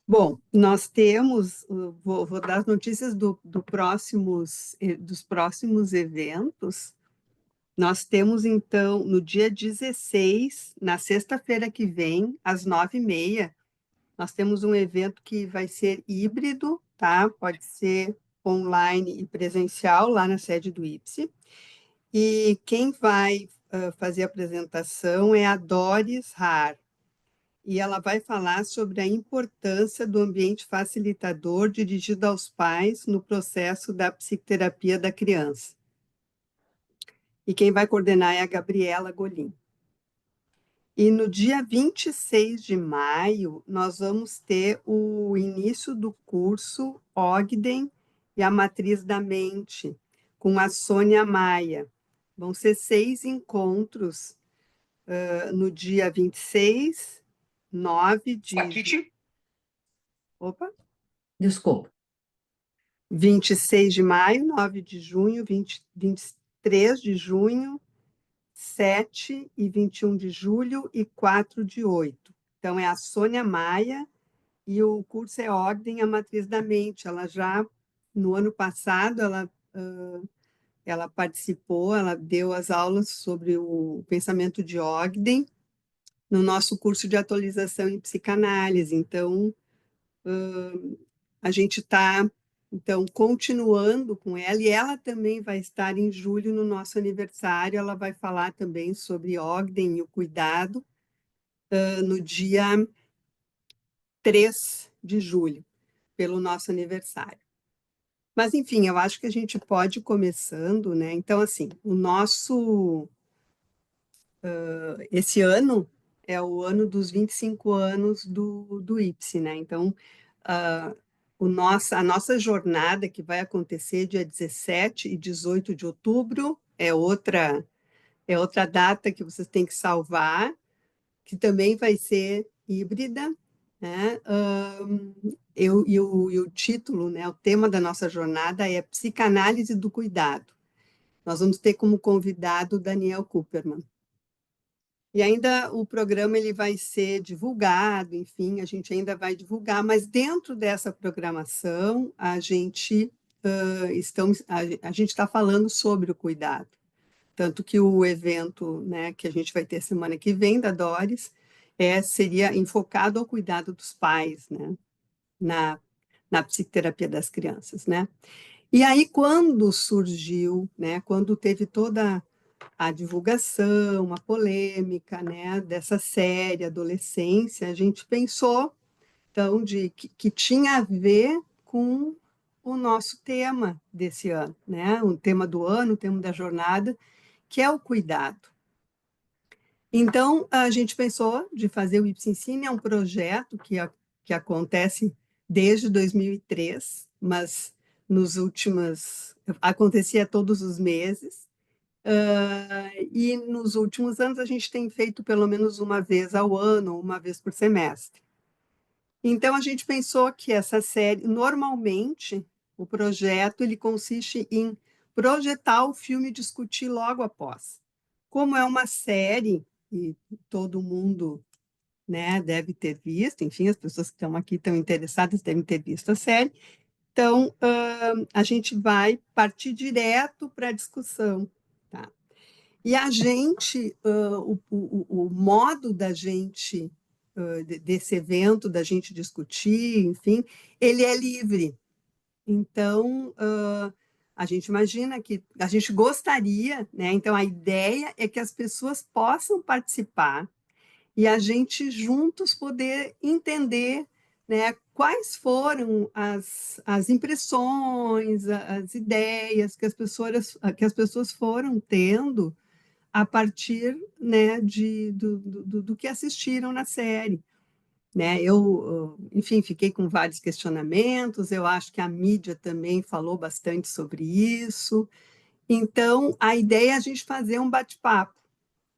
Bom, nós temos, vou dar as notícias dos próximos eventos. Nós temos, então, no dia 16, na sexta-feira que vem, às 9h30, nós temos um evento que vai ser híbrido, tá? Pode ser online e presencial, lá na sede do IPSE. E quem vai fazer a apresentação é a Doris Har, e ela vai falar sobre a importância do ambiente facilitador dirigido aos pais no processo da psicoterapia da criança. E quem vai coordenar é a Gabriela Golim. E no dia 26 de maio, nós vamos ter o início do curso Ogden e a Matriz da Mente, com a Sônia Maia. Vão ser 6 encontros no dia 26, 9 de... Opa! Desculpa. 26 de maio, 9 de junho, 23 de junho, 7 e 21 de julho e 4 de 8. Então, é a Sônia Maia e o curso é Ordem, a Matriz da Mente. Ela já, no ano passado, ela participou, ela deu as aulas sobre o pensamento de Ogden no nosso curso de atualização em psicanálise. Então, a gente está, então, continuando com ela, e ela também vai estar em julho no nosso aniversário. Ela vai falar também sobre Ogden e o cuidado no dia 3 de julho, pelo nosso aniversário. Mas, enfim, eu acho que a gente pode ir começando, né? Então, assim, esse ano é o ano dos 25 anos do IPSE, né? Então, uh, a nossa jornada, que vai acontecer dia 17 e 18 de outubro, é outra data que vocês têm que salvar, que também vai ser híbrida, né? E o título, né, o tema da nossa jornada é Psicanálise do Cuidado. Nós vamos ter como convidado Daniel Kupperman. E ainda o programa ele vai ser divulgado, enfim, a gente ainda vai divulgar, mas dentro dessa programação a gente está falando sobre o cuidado. Tanto que o evento, né, que a gente vai ter semana que vem, da Doris, seria enfocado ao cuidado dos pais, né, na psicoterapia das crianças, né? E aí, quando surgiu, né, quando teve toda a divulgação, a polêmica, né, dessa série Adolescência, a gente pensou, então, que tinha a ver com o nosso tema desse ano, né, o tema do ano, o tema da jornada, que é o cuidado. Então, a gente pensou de fazer o IPSE Ensine, é um projeto que acontece desde 2003, mas acontecia todos os meses, e nos últimos anos a gente tem feito pelo menos uma vez ao ano, uma vez por semestre. Então, a gente pensou que essa série, normalmente, o projeto ele consiste em projetar o filme e discutir logo após. Como é uma série, e todo mundo, né, deve ter visto, enfim, as pessoas que estão aqui estão interessadas devem ter visto a série, então, a gente vai partir direto para a discussão, tá? E a gente, o modo da gente, desse evento, da gente discutir, enfim, ele é livre. Então, a gente imagina que a gente gostaria, né? Então, a ideia é que as pessoas possam participar e a gente juntos poder entender, né, quais foram as impressões, as ideias que as pessoas foram tendo a partir, né, do que assistiram na série. Né? Enfim, fiquei com vários questionamentos, eu acho que a mídia também falou bastante sobre isso. Então, a ideia é a gente fazer um bate-papo,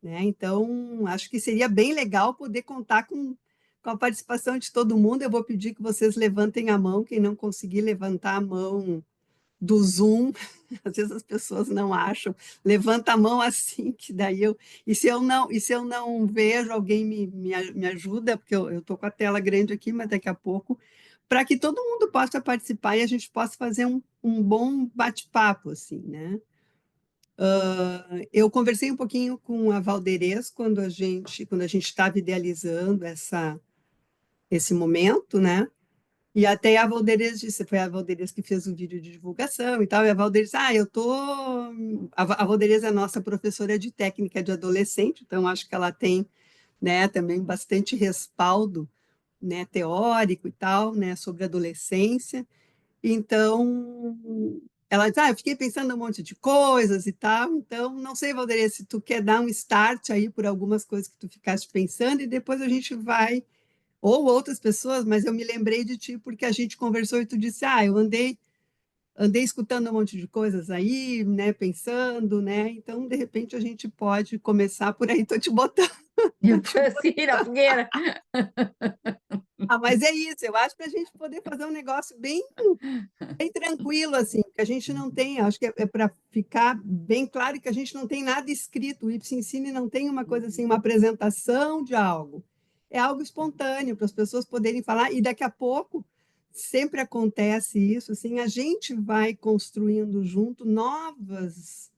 né? Então, acho que seria bem legal poder contar com a participação de todo mundo. Eu vou pedir que vocês levantem a mão, quem não conseguir levantar a mão do Zoom, às vezes as pessoas não acham, levanta a mão assim, que daí eu, e se eu não vejo, alguém me ajuda, porque eu estou com a tela grande aqui, mas daqui a pouco, para que todo mundo possa participar e a gente possa fazer um bom bate-papo, assim, né? Eu conversei um pouquinho com a Valderez quando a gente estava idealizando esse momento, né? E até a Valderez disse, foi a Valderez que fez o vídeo de divulgação e tal, e a Valderez disse, eu tô... A Valderez é nossa professora de técnica de adolescente, então acho que ela tem, né, também bastante respaldo, né, teórico e tal, né, sobre adolescência. Então, ela disse, eu fiquei pensando um monte de coisas e tal, então, não sei, Valderez, se tu quer dar um start aí por algumas coisas que tu ficaste pensando, e depois a gente vai ou outras pessoas, mas eu me lembrei de ti porque a gente conversou e tu disse, eu andei escutando um monte de coisas aí, né, pensando, né, então, de repente, a gente pode começar por aí, tô te botando, tô te Assim, na fogueira. mas é isso, eu acho que a gente poder fazer um negócio bem tranquilo, assim, que a gente não tem, acho que é para ficar bem claro que a gente não tem nada escrito, o Ipse Ensine não tem uma coisa assim, uma apresentação de algo, é algo espontâneo, para as pessoas poderem falar, e daqui a pouco, sempre acontece isso, assim, a gente vai construindo junto novas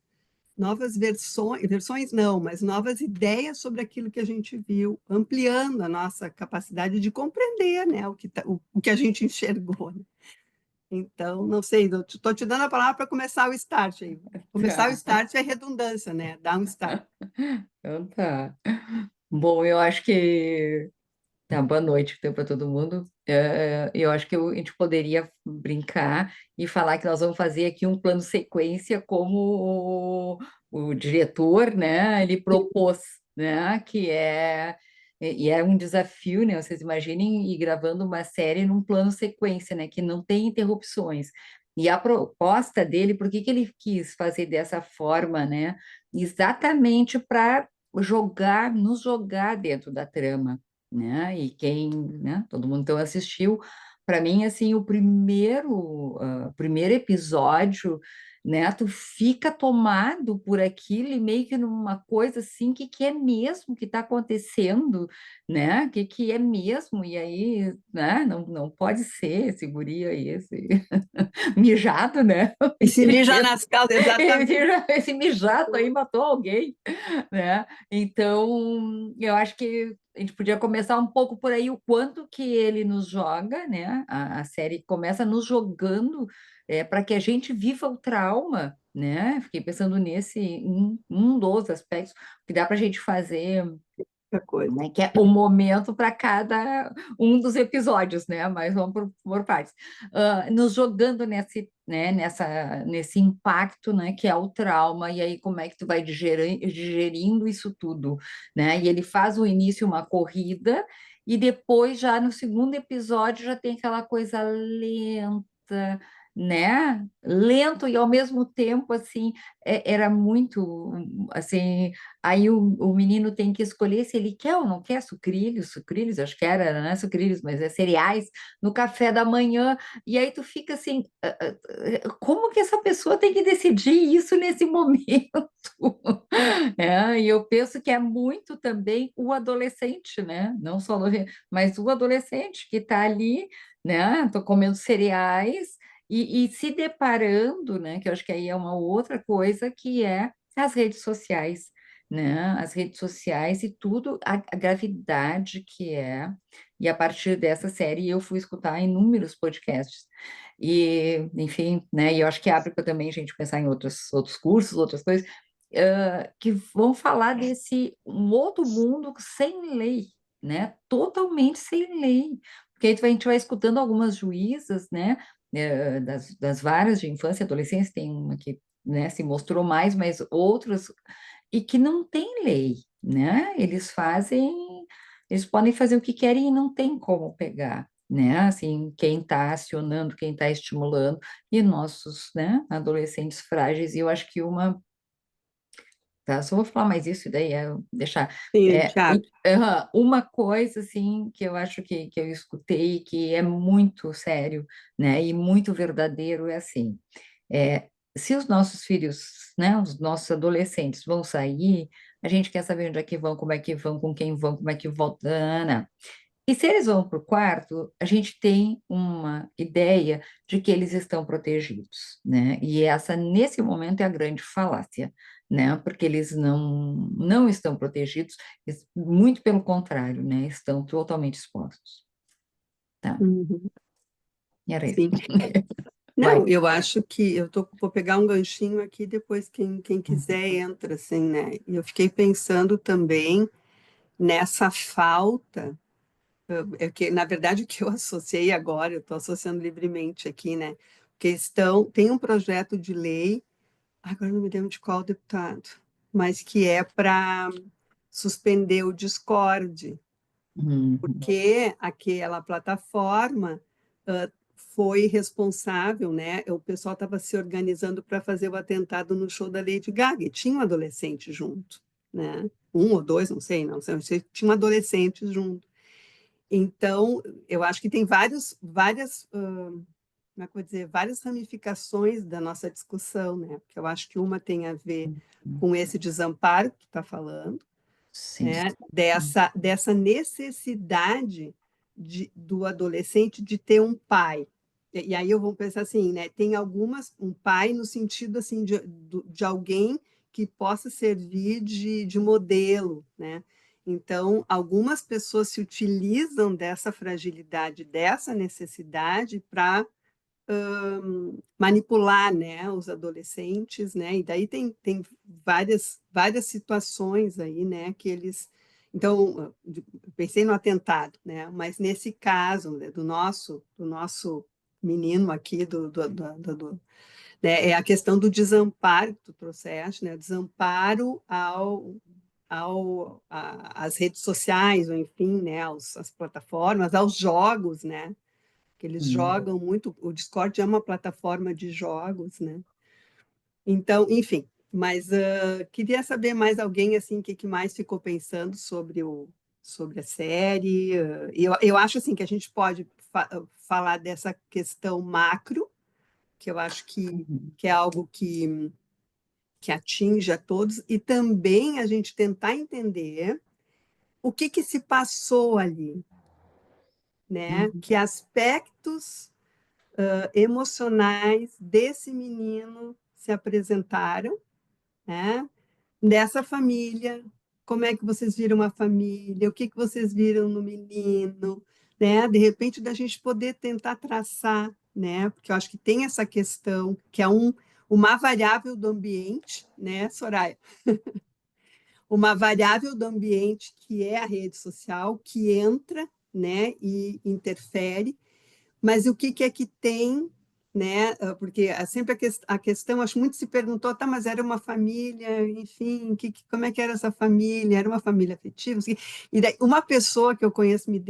versões não, mas novas ideias sobre aquilo que a gente viu, ampliando a nossa capacidade de compreender, né, o que a gente enxergou, né? Então, não sei, estou te dando a palavra para começar o start aí. Começar o Tá. start é redundância, né? Dar um start. Então tá. Bom, eu acho que boa noite então, para todo mundo. Eu acho que a gente poderia brincar e falar que nós vamos fazer aqui um plano sequência como o diretor, né, ele propôs, né, e é um desafio, né, vocês imaginem ir gravando uma série num plano sequência, né, que não tem interrupções. E a proposta dele, por que que ele quis fazer dessa forma, né, exatamente para nos jogar dentro da trama, né? E quem, né? Todo mundo então assistiu. Para mim, assim, o primeiro episódio, né? Tu fica tomado por aquilo e meio que numa coisa assim, que é mesmo que está acontecendo, né? Que é mesmo, e aí, né? Não pode ser esse guri aí, esse mijado, né? E se Ele mija fez, nas calças, exatamente. esse mijado aí matou alguém, né? Então, eu acho que a gente podia começar um pouco por aí, o quanto que ele nos joga, né? A série começa nos jogando para que a gente viva o trauma, né? Fiquei pensando nesse, um dos aspectos que dá para a gente fazer, Outra coisa. né, que é o momento para cada um dos episódios, né? Mas vamos por partes. Nos jogando nesse impacto, né, que é o trauma, e aí como é que tu vai digerindo isso tudo, né? E ele faz o início uma corrida, e depois, já no segundo episódio, já tem aquela coisa lenta, né? Lento e ao mesmo tempo, assim, era muito, assim. Aí o menino tem que escolher se ele quer ou não quer sucrilhos, acho que era, não é sucrilhos, mas é cereais, no café da manhã. E aí tu fica assim, como que essa pessoa tem que decidir isso nesse momento? E eu penso que é muito também o adolescente, né? Não só mas o adolescente que está ali, né? Tô comendo cereais e se deparando, né? Que eu acho que aí é uma outra coisa que é as redes sociais, né? As redes sociais e tudo, a gravidade que é. E a partir dessa série eu fui escutar inúmeros podcasts. E, enfim, né? E eu acho que abre para também a gente pensar em outros cursos, outras coisas, que vão falar desse um outro mundo sem lei, né? Totalmente sem lei. Porque aí a gente vai escutando algumas juízas, né? Das varas de infância e adolescência, tem uma que, né, se mostrou mais, mas outras e que não tem lei, né? Eles podem fazer o que querem e não tem como pegar, né? Assim, quem está acionando, quem está estimulando, e nossos, né, adolescentes frágeis. E eu acho que tá, só vou falar mais isso, e daí deixar. Sim, a gente abre. Uma coisa, assim, que eu acho que eu escutei, que é muito sério, né, e muito verdadeiro, é assim. Se os nossos filhos, né, os nossos adolescentes vão sair, a gente quer saber onde é que vão, como é que vão, com quem vão, como é que voltam. E se eles vão para o quarto, a gente tem uma ideia de que eles estão protegidos, né? E essa, nesse momento, é a grande falácia, né? Porque eles não estão protegidos, muito pelo contrário, né? Estão totalmente expostos, tá? Uhum. E era isso. Sim. Vai. Não, eu acho que vou pegar um ganchinho aqui, depois quem quiser entra, assim, né? E eu fiquei pensando também nessa falta, que na verdade o que eu associei agora, eu estou associando livremente aqui, né? Tem um projeto de lei, agora não me lembro de qual deputado, mas que é para suspender o Discord, Uhum. porque aquela plataforma foi responsável, né? O pessoal estava se organizando para fazer o atentado no show da Lady Gaga, e tinha um adolescente junto, né? Um ou dois, não sei, tinha um adolescente junto. Então, eu acho que tem como é que eu vou dizer, várias ramificações da nossa discussão, né? Porque eu acho que uma tem a ver com esse desamparo que tu está falando, Sim. né? Dessa necessidade do adolescente de ter um pai. E aí eu vou pensar assim, né? Tem um pai no sentido assim de alguém que possa servir de modelo, né? Então, algumas pessoas se utilizam dessa fragilidade, dessa necessidade para manipular, né, os adolescentes, né, e daí tem várias situações aí, né, que eles... Então, eu pensei no atentado, né, mas nesse caso, né, do nosso menino aqui, né, é a questão do desamparo que tu trouxeste, né, desamparo às redes sociais, ou enfim, né, às plataformas, aos jogos, né, que eles Uhum. jogam muito. O Discord é uma plataforma de jogos, né? Então, enfim, mas queria saber mais alguém assim, o que mais ficou pensando sobre a série. Eu acho assim que a gente pode falar dessa questão macro, que eu acho que é algo que atinge a todos, e também a gente tentar entender o que se passou ali, né? Uhum. Que aspectos emocionais desse menino se apresentaram, né? Dessa família, como é que vocês viram a família, o que vocês viram no menino, né? De repente, da gente poder tentar traçar, né? Porque eu acho que tem essa questão, que é uma variável do ambiente, né, Soraya? Uma variável do ambiente que é a rede social, que entra, né, e interfere, mas o que é que tem, né? Porque sempre a questão, acho que muito se perguntou, tá, mas era uma família, enfim, como é que era essa família? Era uma família afetiva? Assim, e daí uma pessoa que eu conheço me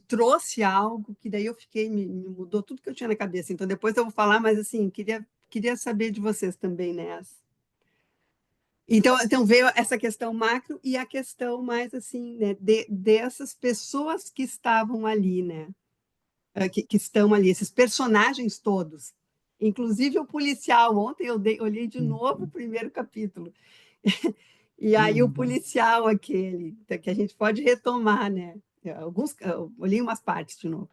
trouxe algo que daí eu fiquei, me mudou tudo que eu tinha na cabeça. Então depois eu vou falar, mas assim, queria saber de vocês também, né? Então veio essa questão macro e a questão mais assim, né, dessas pessoas que estavam ali, né? Que estão ali, esses personagens todos, inclusive o policial. Ontem eu olhei de novo o primeiro capítulo, e aí o Uhum. policial aquele, que a gente pode retomar, né? Eu olhei umas partes de novo.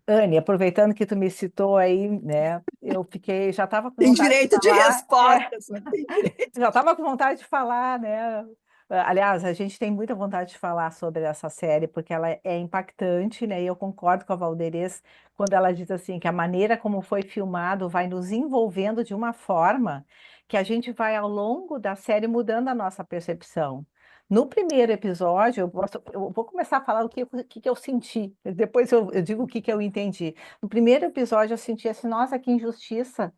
Anne, aproveitando que tu me citou aí, né? Eu fiquei, já estava com Tem vontade de direito de falar, resposta, só tem direito. já estava com vontade de falar, né? Aliás, a gente tem muita vontade de falar sobre essa série porque ela é impactante, né? E eu concordo com a Valderez quando ela diz assim que a maneira como foi filmado vai nos envolvendo de uma forma que a gente vai ao longo da série mudando a nossa percepção. No primeiro episódio, eu vou começar a falar o que eu senti, depois eu digo o que eu entendi. No primeiro episódio, eu senti assim, nossa, que injustiça.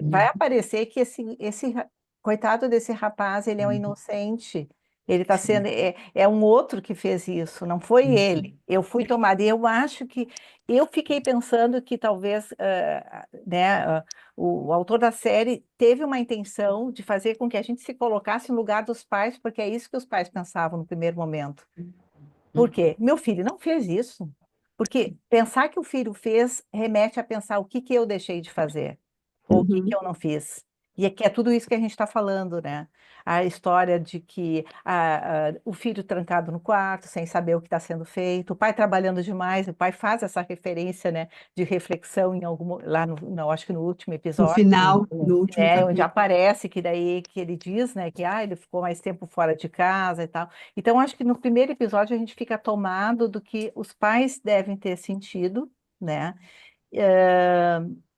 Vai aparecer que esse coitado desse rapaz, ele é um Uhum. inocente. Ele está Sim. sendo, é um outro que fez isso, não foi Uhum. ele. Eu fui tomada. E eu acho que eu fiquei pensando que talvez, né, o autor da série teve uma intenção de fazer com que a gente se colocasse no lugar dos pais, porque é isso que os pais pensavam no primeiro momento. Por Uhum. quê? Meu filho não fez isso. Porque pensar que o filho fez remete a pensar o que que eu deixei de fazer, ou o que que Uhum. eu não fiz. E é que é tudo isso que a gente está falando, né? A história de que o filho trancado no quarto, sem saber o que está sendo feito, o pai trabalhando demais, o pai faz essa referência, né, de reflexão em algum, lá no, não, acho que no último No episódio, final, no último né, onde capítulo. aparece que daí que ele diz, né, que ele ficou mais tempo fora de casa e tal. Então, acho que no primeiro episódio a gente fica tomado do que os pais devem ter sentido, né,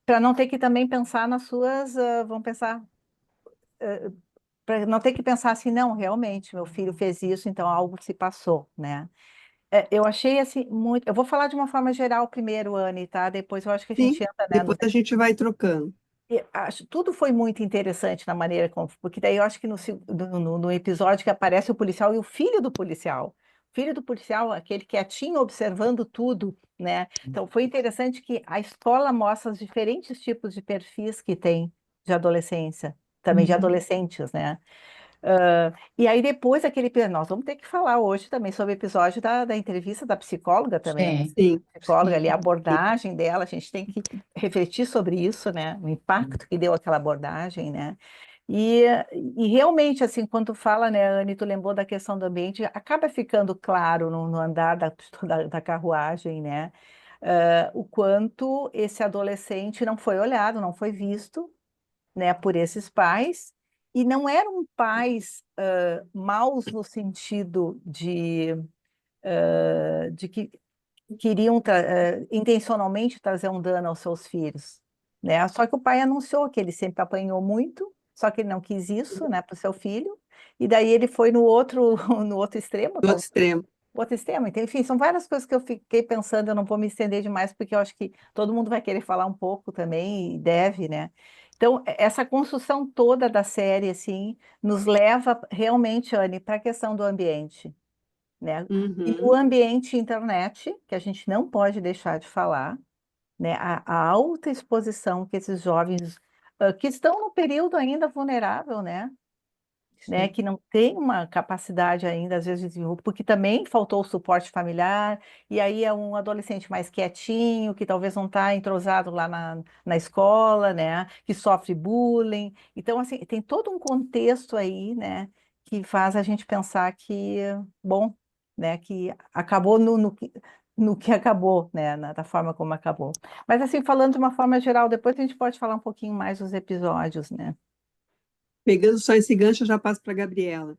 para não ter que também pensar nas suas, vamos pensar, para não ter que pensar assim, não, realmente, meu filho fez isso, então algo se passou, né. Eu achei assim muito. Eu vou falar de uma forma geral primeiro, Anne, tá? Depois eu acho que a gente Sim, entra, né, depois a gente vai trocando. acho tudo foi muito interessante na maneira como, porque daí eu acho que no episódio que aparece o policial e o filho do policial, aquele quietinho observando tudo, né? Então foi interessante que a escola mostra os diferentes tipos de perfis que tem de adolescência, também de adolescentes, né? E aí depois nós vamos ter que falar hoje também sobre o episódio da entrevista da psicóloga também, né? Sim, Sim, Psicóloga ali, a sim, abordagem dela, a gente tem que refletir sobre isso, né? O impacto que deu aquela abordagem, né? E, e realmente, assim, quando tu fala, né, Anne, tu lembrou da questão do ambiente, acaba ficando claro no andar da carruagem, né? O quanto esse adolescente não foi olhado, não foi visto, né, por esses pais, e não eram pais maus no sentido de que queriam intencionalmente trazer um dano aos seus filhos, né? Só que o pai anunciou que ele sempre apanhou muito, só que ele não quis isso, né, para o seu filho, e daí ele foi no outro, no outro extremo, do outro extremo. outro extremo. Então, enfim, são várias coisas que eu fiquei pensando, eu não vou me estender demais, porque eu acho que todo mundo vai querer falar um pouco também, e deve, né? Então, essa construção toda da série, assim, nos leva realmente, Anne, para a questão do ambiente, né? E o Uhum. ambiente internet, que a gente não pode deixar de falar, né? A alta exposição que esses jovens, que estão no período ainda vulnerável, né, sim. que não tem uma capacidade ainda, às vezes, de desenvolver, porque também faltou o suporte familiar, e aí é um adolescente mais quietinho, que talvez não está entrosado lá na escola, né, que sofre bullying. Então, assim, tem todo um contexto aí, né, que faz a gente pensar que, bom, né, que acabou no que acabou, né, da forma como acabou. Mas, assim, falando de uma forma geral, depois a gente pode falar um pouquinho mais dos episódios, né? Pegando só esse gancho, eu já passo para a Gabriela.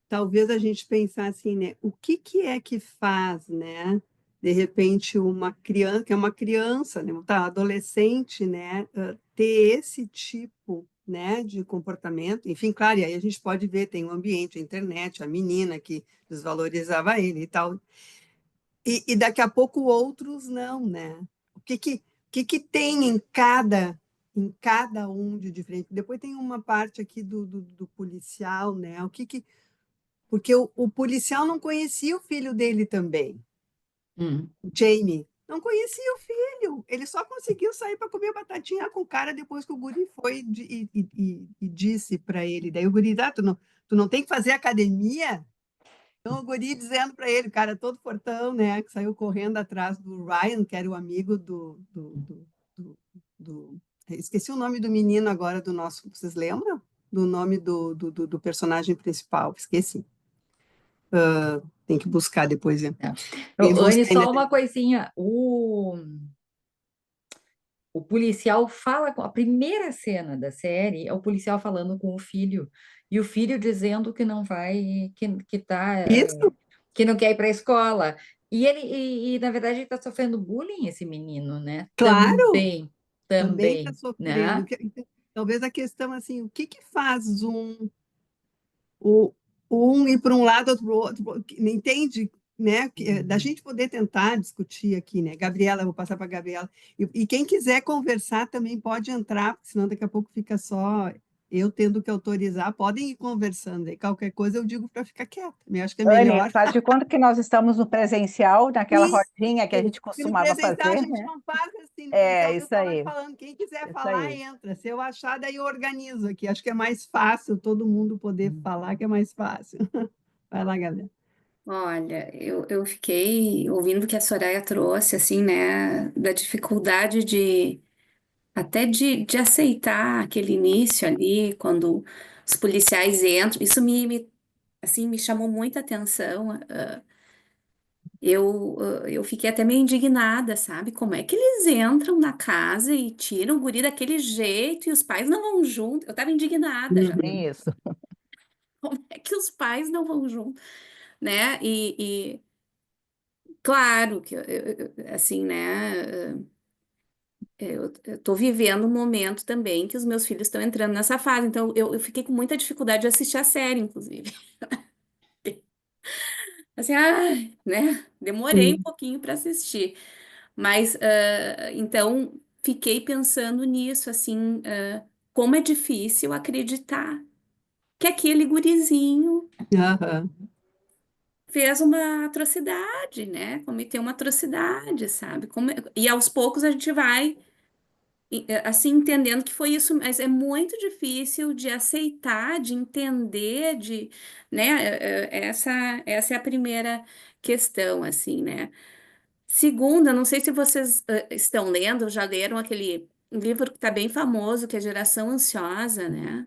Talvez a gente pensar assim, né? O que que é que faz, né? De repente, uma criança, que é uma criança, né? Tá, adolescente, né? Ter esse tipo, né? De comportamento. Enfim, claro, e aí a gente pode ver, tem o ambiente, a internet, a menina que desvalorizava ele e tal. E daqui a pouco outros não, né? O que que tem em cada um de diferente? Depois tem uma parte aqui do policial, né? Porque o policial não conhecia o filho dele também, Hum. o Jamie. Não conhecia o filho. Ele só conseguiu sair para comer batatinha com o cara depois que o guri foi e disse para ele. Daí o guri, tu não tem que fazer academia? Então o guri dizendo para ele, cara, todo fortão, né? Que saiu correndo atrás do Ryan, que era o amigo esqueci o nome do menino agora do nosso. Vocês lembram? Do nome do personagem principal, esqueci. Tem que buscar depois. Né? Tá. Bem, vou Anne, ainda só uma coisinha. O policial fala com a primeira cena da série é o policial falando com o filho e o filho dizendo que não vai, que tá, isso, que não quer ir para a escola. E ele na verdade ele está sofrendo bullying esse menino, né? claro, também está Também, sofrendo. né? Então, talvez a questão assim, o que que faz o, um ir para um lado, outro para o outro, entende? Né? Da gente poder tentar discutir aqui, né? Gabriela, eu vou passar para a Gabriela. E quem quiser conversar também pode entrar, porque senão daqui a pouco fica só eu tendo que autorizar. Podem ir conversando aí. Qualquer coisa eu digo para ficar quieta. Eu acho que é Anne, melhor. faz de conta que nós estamos no presencial, naquela Isso! rodinha que a gente E no costumava presencial a fazer, gente né? não faz assim, no É, presencial eu isso estava aí, falando, quem quiser isso falar, aí. entra. Se eu achar, daí eu organizo aqui. Acho que é mais fácil todo mundo poder falar, que é mais fácil. Vai lá, Gabriela. Olha, eu fiquei ouvindo que a Soraya trouxe, assim, né, da dificuldade até de aceitar aquele início ali, quando os policiais entram. Isso assim, me chamou muita atenção. Eu fiquei até meio indignada, sabe? Como é que eles entram na casa e tiram o guri daquele jeito e os pais não vão junto? Eu tava indignada já. Uhum. Bem isso. Como é que os pais não vão junto, né? Claro que, assim, né? Eu tô vivendo um momento também que os meus filhos estão entrando nessa fase, então eu fiquei com muita dificuldade de assistir a série, inclusive. Assim, né? Demorei um Sim. pouquinho para assistir, mas então fiquei pensando nisso, assim, como é difícil acreditar que aquele gurizinho Aham. fez uma atrocidade, né? Cometeu uma atrocidade, sabe? E aos poucos a gente vai assim, entendendo que foi isso, mas é muito difícil de aceitar, de entender, né, essa é a primeira questão, assim, né? Segunda, não sei se vocês estão lendo, já leram aquele livro que está bem famoso, que é Geração Ansiosa, né?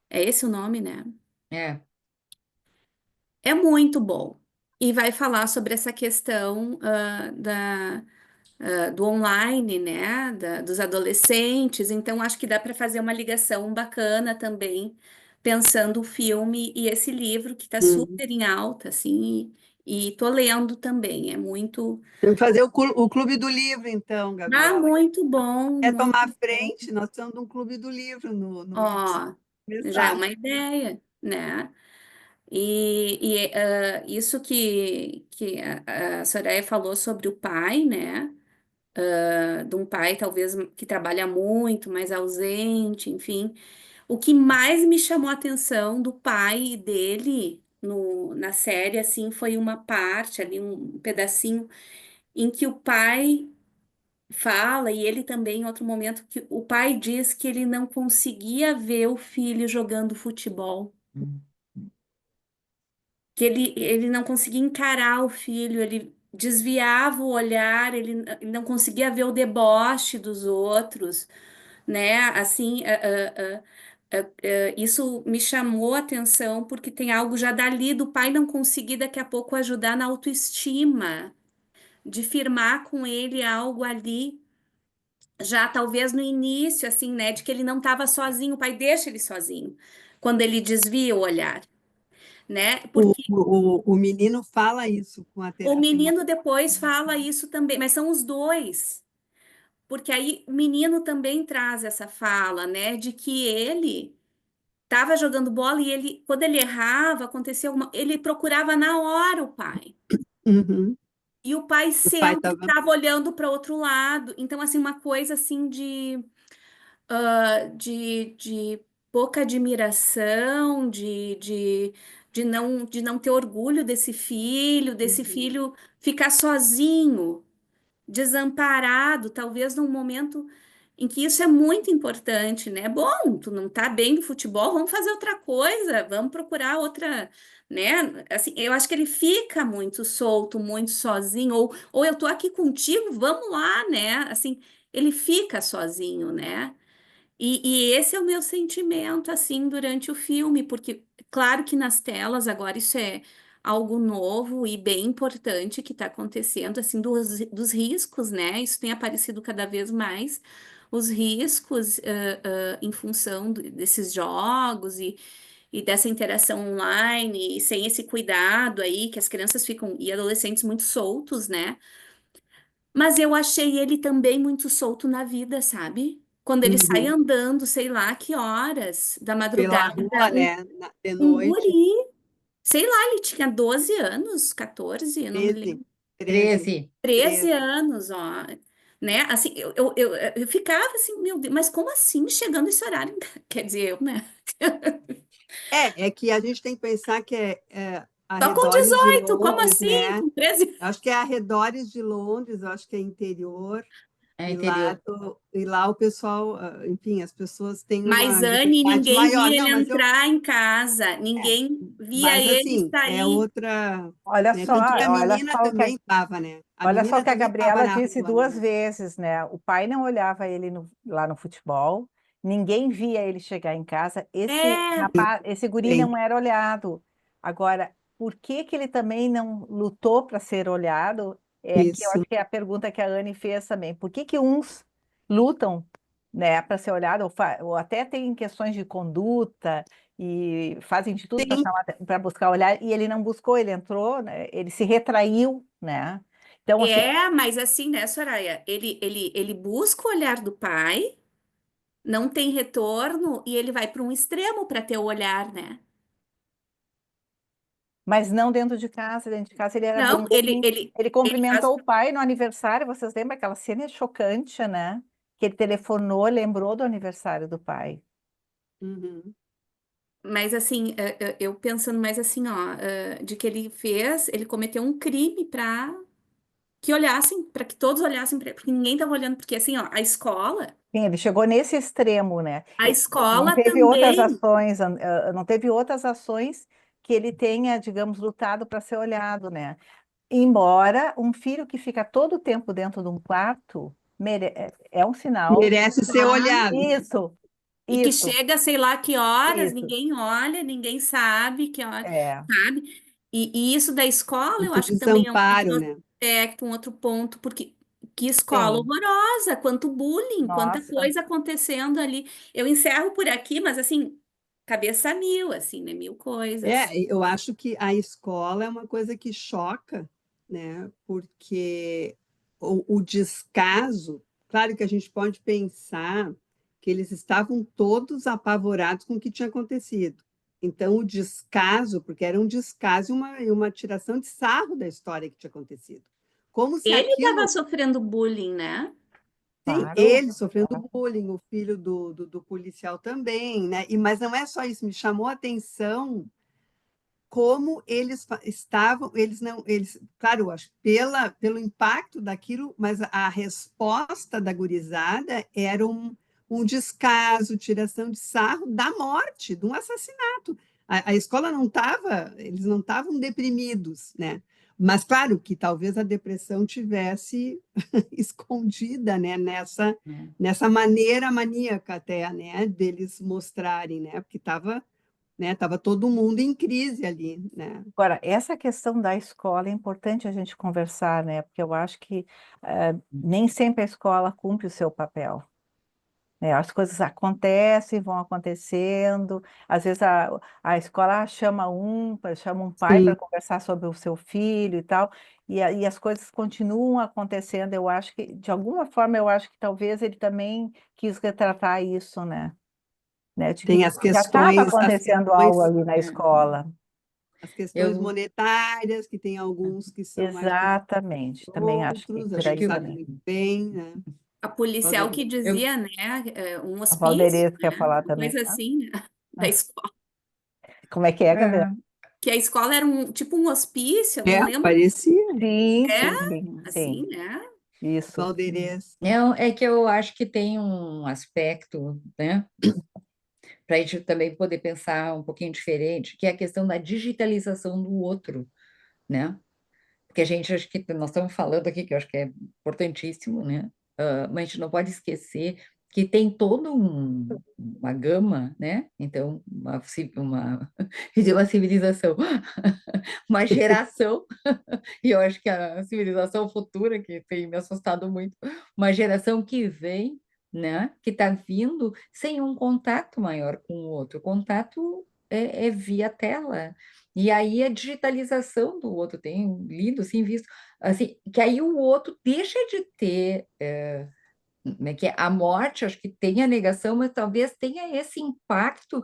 É esse o nome, né? É, É muito bom. E vai falar sobre essa questão do online, né, dos adolescentes, então acho que dá para fazer uma ligação bacana também, pensando o filme e esse livro que está Uhum. super em alta, assim, e tô lendo também, é muito, Tem que fazer o clube do livro, então, Gabriela. muito bom, Quer tomar muito a frente? Nós temos um clube do livro no Whats. ó, já é Começar. uma ideia, né? Isso que a Soraya falou sobre o pai, né? De um pai talvez que trabalha muito, mais ausente, enfim. O que mais me chamou a atenção do pai dele na série, assim, foi uma parte ali, um pedacinho em que o pai fala, e ele também, em outro momento, que o pai diz que ele não conseguia ver o filho jogando futebol, que ele não conseguia encarar o filho, ele desviava o olhar, ele não conseguia ver o deboche dos outros, né? Assim, isso me chamou a atenção porque tem algo já dali do pai não conseguir daqui a pouco ajudar na autoestima, de firmar com ele algo ali, já talvez no início, assim, né? De que ele não estava sozinho, o pai deixa ele sozinho, quando ele desvia o olhar, né? Porque O menino fala isso com a o terapeuta. menino depois fala isso também, mas são os dois. Porque aí o menino também traz essa fala, né, de que ele estava jogando bola e ele, quando ele errava, acontecia ele procurava na hora o pai. Uhum. E o pai O pai sempre estava. estava olhando para outro lado. Então, assim, uma coisa assim de pouca admiração, de não ter orgulho desse filho ficar sozinho, desamparado, talvez num momento em que isso é muito importante, né? Bom, tu não tá bem no futebol, vamos fazer outra coisa, vamos procurar outra, né? Assim, eu acho que ele fica muito solto, muito sozinho, ou eu tô aqui contigo, vamos lá, né? Assim, ele fica sozinho, né? E esse é o meu sentimento, assim, durante o filme, porque, claro que nas telas agora isso é algo novo e bem importante que está acontecendo, assim, dos riscos, né? Isso tem aparecido cada vez mais, os riscos em função desses jogos e dessa interação online, e sem esse cuidado aí, que as crianças ficam, e adolescentes muito soltos, né? Mas eu achei ele também muito solto na vida, sabe? Quando ele sai Uhum. andando, sei lá que horas da Pela madrugada, rua, né? De um noite. guri, sei lá, ele tinha 12 anos, 14, eu não me 13. lembro, 13. 13. 13 13. anos, ó, né? Assim, eu ficava assim, meu Deus, mas como assim chegando esse horário? Quer dizer, eu, né? É que a gente tem que pensar que Só com arredores de 18, como Londres, assim? né? Com 13? Acho que é arredores de Londres, acho que é interior. É E interior. lá o pessoal, enfim, as pessoas têm uma Mas, Anne, liberdade ninguém maior. via Não, ele mas entrar em casa, ninguém via mas ele assim, é sair. outra, Olha né? só, Tanto que a olha menina só o que a, também estava, né? A olha só o menina que a também estava Gabriela na disse rua, duas né? vezes, né? O pai não olhava ele lá no futebol, ninguém via ele chegar em casa. Esse É, rapaz, esse guri Sim, não era olhado. Agora, por que que ele também não lutou para ser olhado? É que eu isso. acho que é a pergunta que a Anne fez também. Por que que uns lutam, né, para ser olhado, ou até tem questões de conduta e fazem de tudo Sim, para buscar olhar, e ele não buscou, ele entrou, né, ele se retraiu, né? Então, assim, mas assim, né, Soraya? Ele busca o olhar do pai, não tem retorno e ele vai para um extremo para ter o olhar, né? mas não dentro de casa ele era Não, bonzinho. Ele ele faz. cumprimentou o pai no aniversário, vocês lembram? Aquela cena é chocante, né? Que ele telefonou, lembrou do aniversário do pai. uhum. Mas assim, eu pensando mais assim, ó, de que ele cometeu um crime para que olhassem, para que todos olhassem para ele, porque ninguém estava olhando, porque assim, ó, Sim, ele chegou nesse extremo, né? a Ele não escola teve outras também, ações, não teve outras ações que ele tenha, digamos, lutado para ser olhado, né? Embora um filho que fica todo o tempo dentro de um quarto é um sinal. Merece ser olhado. Isso, e que isso, chega, sei lá que horas, isso. ninguém olha, ninguém sabe que hora, É, sabe? E isso da escola, eu Esse acho que também é um desamparo, outro né? aspecto, um outro ponto, porque que escola sim. horrorosa, quanto bullying, quanta Nossa. coisa acontecendo ali. Eu encerro por aqui, mas assim, cabeça a mil, assim, né? Mil coisas. Eu acho que a escola é uma coisa que choca, né? Porque o descaso, claro que a gente pode pensar que eles estavam todos apavorados com o que tinha acontecido. Então, o descaso, porque era um descaso e uma tiração de sarro da história que tinha acontecido. Como se Ele estava aquilo. sofrendo bullying, né? Sim, Claro, ele sofrendo bullying, o filho do policial também, né? Mas não é só isso, me chamou a atenção como eles estavam, eles não, eles, claro, eu acho, pelo impacto daquilo, mas a resposta da gurizada era um descaso, tiração de sarro da morte, de um assassinato. A escola não estava, eles não estavam deprimidos, né? Mas claro que talvez a depressão tivesse escondida, né, nessa maneira maníaca até, né, deles mostrarem, né, porque estava, né, tava todo mundo em crise ali, né? Agora, essa questão da escola é importante a gente conversar, né? Porque eu acho que nem sempre a escola cumpre o seu papel, né? As coisas acontecem, vão acontecendo. Às vezes a escola chama um pai para Sim, conversar sobre o seu filho e tal, e as coisas continuam acontecendo. Eu acho que, de alguma forma, eu acho que talvez ele também quis retratar isso, né? De que tem já estava as acontecendo algo questões, ali na É, escola. as questões eu monetárias, que tem alguns que são mais bonitos que Exatamente, também acho que outros, a por acho gente aí que sabe também. muito bem, né? A policial que eu, dizia, né, um A hospício, Valderez quer né, falar uma também. coisa assim, né, da Ah, escola. como é que é, Gabriela? é, Que a escola era tipo um hospício, eu É, não lembro, parecia Sim, é sim, sim, assim, sim, né? isso. Valderez. não, é que eu acho que tem um aspecto, né, para a gente também poder pensar um pouquinho diferente, que é a questão da digitalização do outro, né? Porque a gente, acho que nós estamos falando aqui, que eu acho que é importantíssimo, né? Mas a gente não pode esquecer que tem toda uma gama, né? Então, uma civilização, uma geração, e eu acho que a civilização futura, que tem me assustado muito, uma geração que vem, né? Que está vindo sem um contato maior com o outro. O contato é via tela. E aí a digitalização do outro, tem lido, assim, visto, assim, que aí o outro deixa de ter, né, que a morte, acho que tem a negação, mas talvez tenha esse impacto,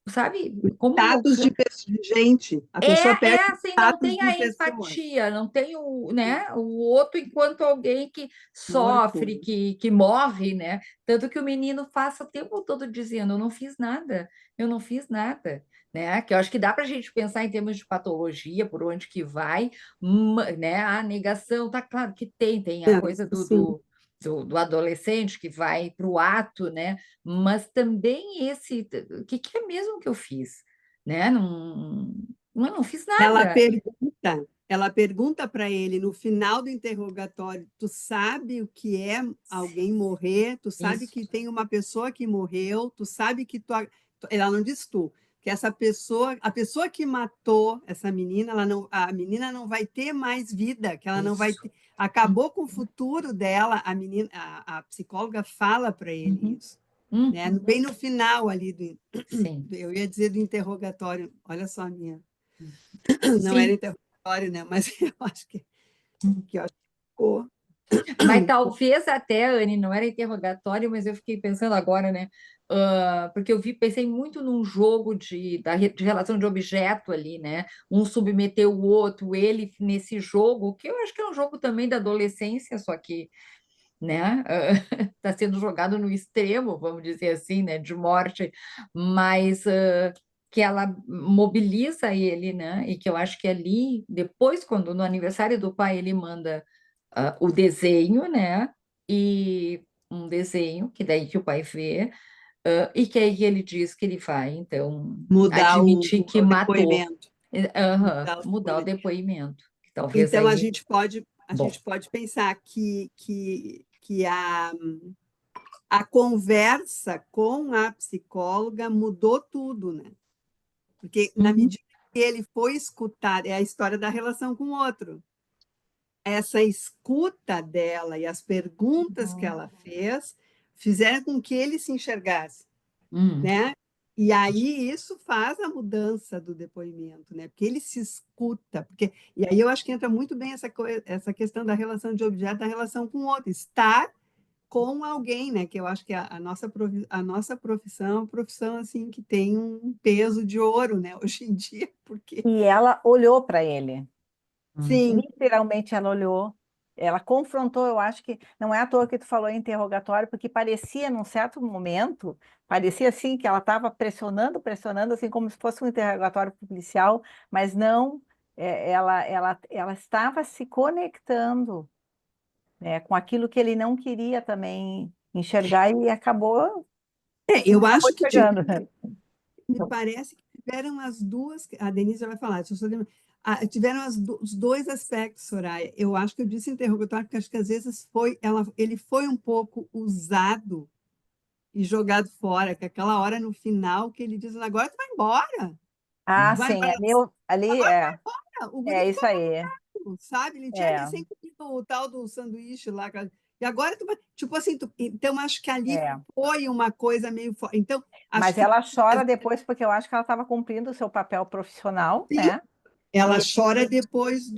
sabe, como Status de gente, a pessoa perde o assim, não status tem de a pessoa. empatia, não tem o, né, o outro enquanto alguém que Morto. sofre, que morre, né? Tanto que o menino passa o tempo todo dizendo, eu não fiz nada, eu não fiz nada, né? Que eu acho que dá para a gente pensar em termos de patologia, por onde que vai, né? A negação, tá claro que tem a coisa Sim. do adolescente que vai para o ato, né? Mas também o que é mesmo que eu fiz, né? Não fiz Ela nada. pergunta, ela pergunta para ele no final do interrogatório: tu sabe o que é alguém morrer? Tu sabe Isso. que tem uma pessoa que morreu? Tu sabe que ela não diz tu, que essa pessoa, a pessoa que matou essa menina, a menina não vai ter mais vida, que ela não vai ter, acabou com o futuro dela. A menina, a psicóloga fala para ele Uhum. isso, né? Uhum. Bem no final ali Sim. eu ia dizer do interrogatório. Olha só a minha. Não era Sim. interrogatório, né? Mas eu acho que eu acho que ficou. Mas talvez até, Anne, não era interrogatório, mas eu fiquei pensando agora, né? Porque pensei muito num jogo de relação de objeto ali, né? Um submeteu o outro, ele nesse jogo, que eu acho que é um jogo também da adolescência, só que, né? Está sendo jogado no extremo, vamos dizer assim, né? De morte, mas que ela mobiliza ele, né? E que eu acho que ali, depois, quando no aniversário do pai ele manda o desenho, né? E um desenho que daí que o pai vê, e que aí ele diz que ele vai, então, Mudar admitir que o matou. depoimento. Mudar o depoimento. Que talvez Então, aí. a Bom. gente pode pensar que a conversa com a psicóloga mudou tudo, né? Porque, na Uhum. medida que ele foi escutar, é a história da relação com o outro. Essa escuta dela e as perguntas que ela fez fizeram com que ele se enxergasse, Uhum. né? E aí isso faz a mudança do depoimento, né? Porque ele se escuta, e aí eu acho que entra muito bem essa questão da relação de objeto, da relação com o outro, estar com alguém, né? Que eu acho que a nossa profissão é uma profissão assim que tem um peso de ouro, né? Hoje em dia, porque E ela olhou para ele. sim, Literalmente ela olhou, ela confrontou, eu acho que não é à toa que tu falou em interrogatório, porque parecia, num certo momento, parecia assim que ela estava pressionando, assim como se fosse um interrogatório policial, mas não, ela estava se conectando, né, com aquilo que ele não queria também enxergar e eu acho que chegando. me parece que tiveram as duas, a Denise já vai falar, deixa eu só tiveram os dois aspectos, Soraya. Eu acho que eu disse interrogatório, porque acho que às vezes ele foi um pouco usado e jogado fora, que aquela hora no final que ele diz, agora tu vai embora, Ah, vai sim, embora, ali agora vai embora. O guri é isso ficou aí, bravo, sabe? Ele tinha é, recém comido o tal do sanduíche lá, e agora tu vai, tipo assim, então acho que ali é. foi uma coisa meio forte. Então, acho Mas que ela chora depois porque eu acho que ela estava cumprindo o seu papel profissional, né? ela E chora depois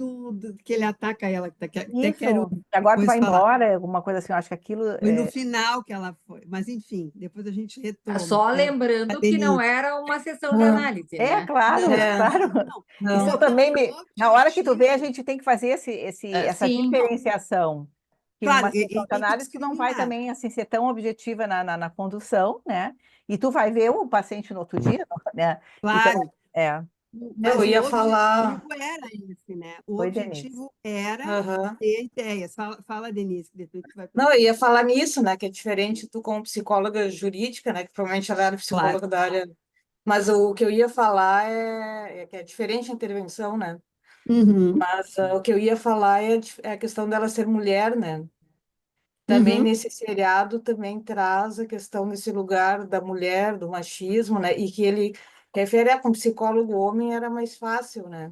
que ele ataca ela, que até quero isso, agora tu depois vai falar. embora, alguma coisa assim, eu acho que aquilo Foi no final que ela foi, mas enfim, depois a gente retoma. Só A lembrando que não Denise. era uma sessão de análise, né? claro, Não, É, claro. não. Isso eu não. Então, também o na hora que tu vê, a objetivo, gente tem que fazer essa Sim, diferenciação. Que claro, numa sessão e de tem que análise, tu não vai discriminar, também assim ser tão objetiva na condução, né? E tu vai ver o paciente no outro dia, né? Então, claro. é, Mas Eu o ia falar. objetivo era esse, né? O foi, Denise. objetivo era Aham. ter ideias. Fala, Denise, que depois tu vai Não, eu perguntar. ia falar nisso, né? Que é diferente tu como psicóloga jurídica, né? Que provavelmente ela era Claro. psicóloga da área. Mas o que eu ia falar é que é diferente a intervenção, né? Uhum, Mas o que eu ia falar é a questão dela ser mulher, né? Também uhum, nesse seriado também traz a questão desse lugar da mulher, do machismo, né? E que ele refere com psicólogo homem era mais fácil, né?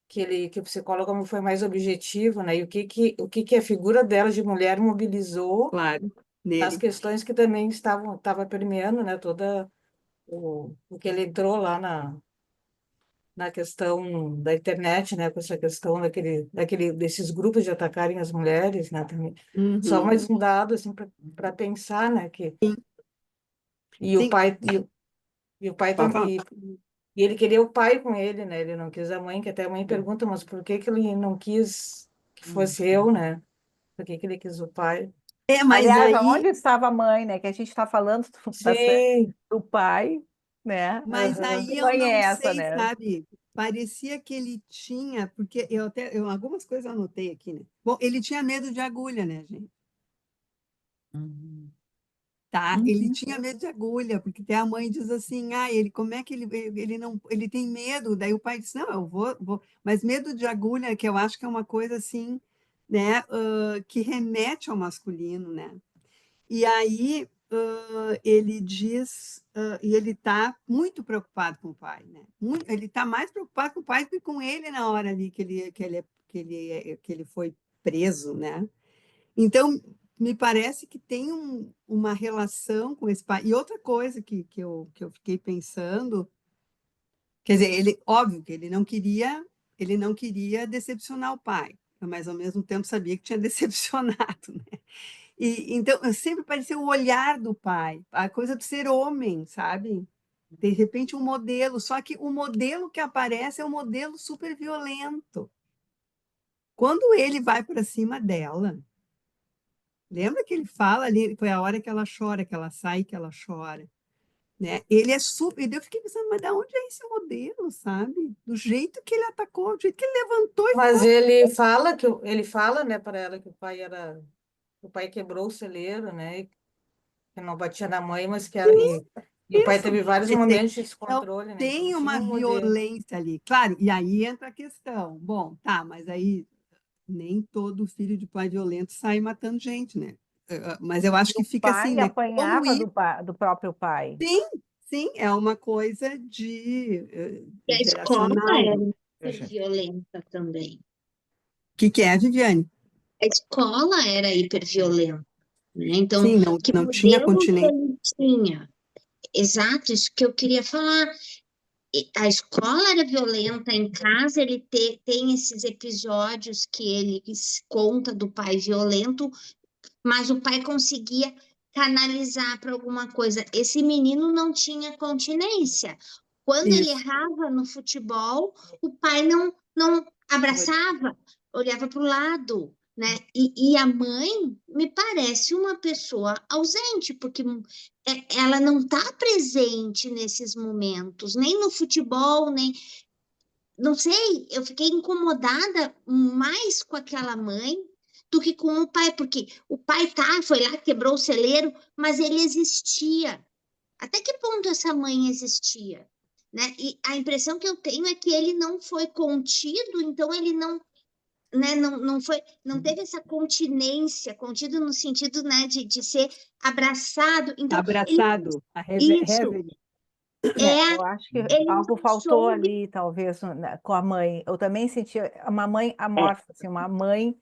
Que o psicólogo foi mais objetivo, né? E o que a figura dela de mulher mobilizou claro, nas nele. questões que também estava permeando, né? Toda o que ele entrou lá na questão da internet, né? Com essa questão desses grupos de atacarem as mulheres, né? Também. Só Uhum. mais um dado assim para pensar, né? Que e o Sim, pai e o pai pode tem falar. e ele queria o pai com ele, né? Ele não quis a mãe, que até a mãe pergunta, mas por que que ele não quis que fosse eu, né? Por que que ele quis o pai? É, mas Aliás, aí aonde estava a mãe, né? Que a gente está falando bastante Sim, do pai. né? Mas Aham. Que aí eu mãe é não essa, sei, né? sabe? Parecia que ele tinha, porque algumas coisas eu anotei aqui, né? Bom, ele tinha medo de agulha, né, gente? Uhum. Tá? Ele Uhum. tinha medo de agulha, porque até a mãe diz assim, ele, como é que ele não, ele tem medo? Daí o pai diz, não, eu vou, mas medo de agulha, que eu acho que é uma coisa assim, né, que remete ao masculino, né? E aí ele diz, e ele está muito preocupado com o pai, né? Ele está mais preocupado com o pai do que com ele na hora ali que ele foi preso, né? Então, me parece que tem uma relação com esse pai. E outra coisa que eu fiquei pensando, quer dizer, óbvio que ele não queria decepcionar o pai, mas ao mesmo tempo sabia que tinha decepcionado, né? E então sempre parecia o olhar do pai, a coisa de ser homem, sabe? De repente um modelo, só que o modelo que aparece é um modelo super violento. Quando ele vai para cima dela, lembra que ele fala ali, foi a hora que ela chora, que ela sai, que ela chora, né? Ele é super. E eu fiquei pensando, mas da onde é esse modelo, sabe? Do jeito que ele atacou, do jeito que ele levantou e Mas ele fala, né, para ela que o pai quebrou o celeiro, né, e que não batia na mãe, mas que era, e o pai isso. teve vários momentos de Então, descontrole, né? Então tem tinha uma um modelo. violência ali, claro. E aí entra a questão. Bom, tá, mas aí nem todo filho de pai violento sai matando gente, né? Mas eu acho E que o fica assim, pai né? Como apanhava isso? do próprio pai. Sim, sim, é uma coisa E a escola geracional. era Veja. hiper violenta também. O que é, Viviane? A escola era hiper violenta, né? Então, Sim, não, que não tinha modelo que continência. ele tinha? Exato, isso que eu queria falar. A escola era violenta, em casa ele tem esses episódios que ele conta do pai violento, mas o pai conseguia canalizar para alguma coisa. Esse menino não tinha continência. Quando ele Isso. errava no futebol, o pai não abraçava, olhava para o lado, né? E a mãe me parece uma pessoa ausente, porque ela não está presente nesses momentos, nem no futebol, nem. Não sei, eu fiquei incomodada mais com aquela mãe do que com o pai, porque o pai foi lá, quebrou o celeiro, mas ele existia. Até que ponto essa mãe existia? Né? E a impressão que eu tenho é que ele não foi contido, então ele não, né, não teve essa continência, contido no sentido, né, de ser abraçado. Então, ele, Abraçado, a isso, Reverie. é, Eu acho que ele algo não faltou soube. ali, talvez, né, com a mãe. Eu também senti uma mãe amorfa, assim, uma mãe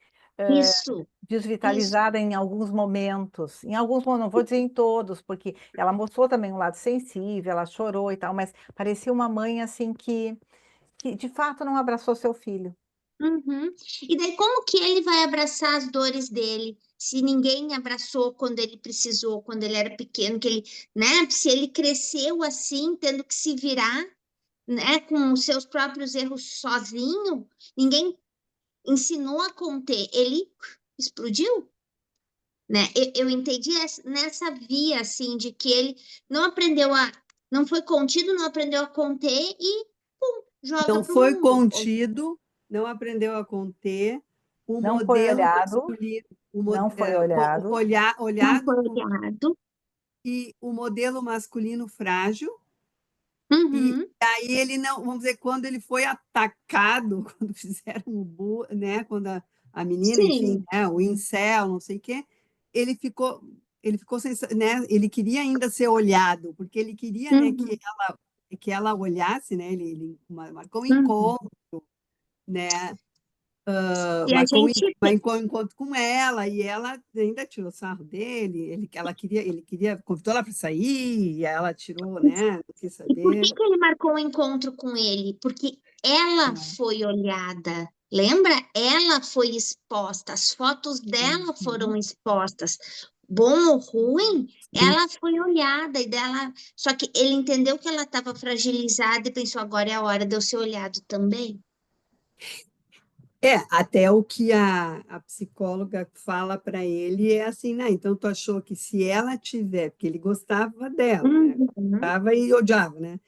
Isso, isso. desvitalizada em alguns momentos. Em alguns momentos, não vou dizer em todos, porque ela mostrou também um lado sensível, ela chorou e tal, mas parecia uma mãe assim que de fato não abraçou seu filho. Uhum. E daí, como que ele vai abraçar as dores dele? Se ninguém abraçou quando ele precisou, quando ele era pequeno, que ele, né? Se ele cresceu assim, tendo que se virar, né? Com os seus próprios erros sozinho, ninguém ensinou a conter. Ele explodiu, né? Eu entendi nessa via, assim, de que ele não foi contido, não aprendeu a conter e, pum, joga Não pro foi mundo. contido, não aprendeu a conter o Não foi modelo olhado, masculino, não foi olhado. Não olhado foi olhado. e o modelo masculino frágil. E Uhum. aí ele não, vamos dizer, quando ele foi atacado, quando fizeram né, quando a menina, enfim, Sim. né, o incel, não sei o quê, ele ficou sem, né, ele queria ainda ser olhado, porque ele queria, né, Uhum. que ela olhasse, né, ele marcou um Uhum. encontro, né, E a gente marcou um encontro com ela e ela ainda tirou sarro dele, ele queria, convidou ela para sair e ela tirou, né, não quis E por saber. que que ele marcou um encontro com ele? Porque ela foi olhada. Lembra? Ela foi exposta. As fotos dela foram expostas. Bom ou ruim, Sim. ela foi olhada e dela. Só que ele entendeu que ela estava fragilizada e pensou: agora é a hora de eu ser olhado também. Até o que a psicóloga fala para ele é assim, né? Então tu achou que se ela tiver, porque ele gostava dela, né? Uhum. Gostava e odiava, né?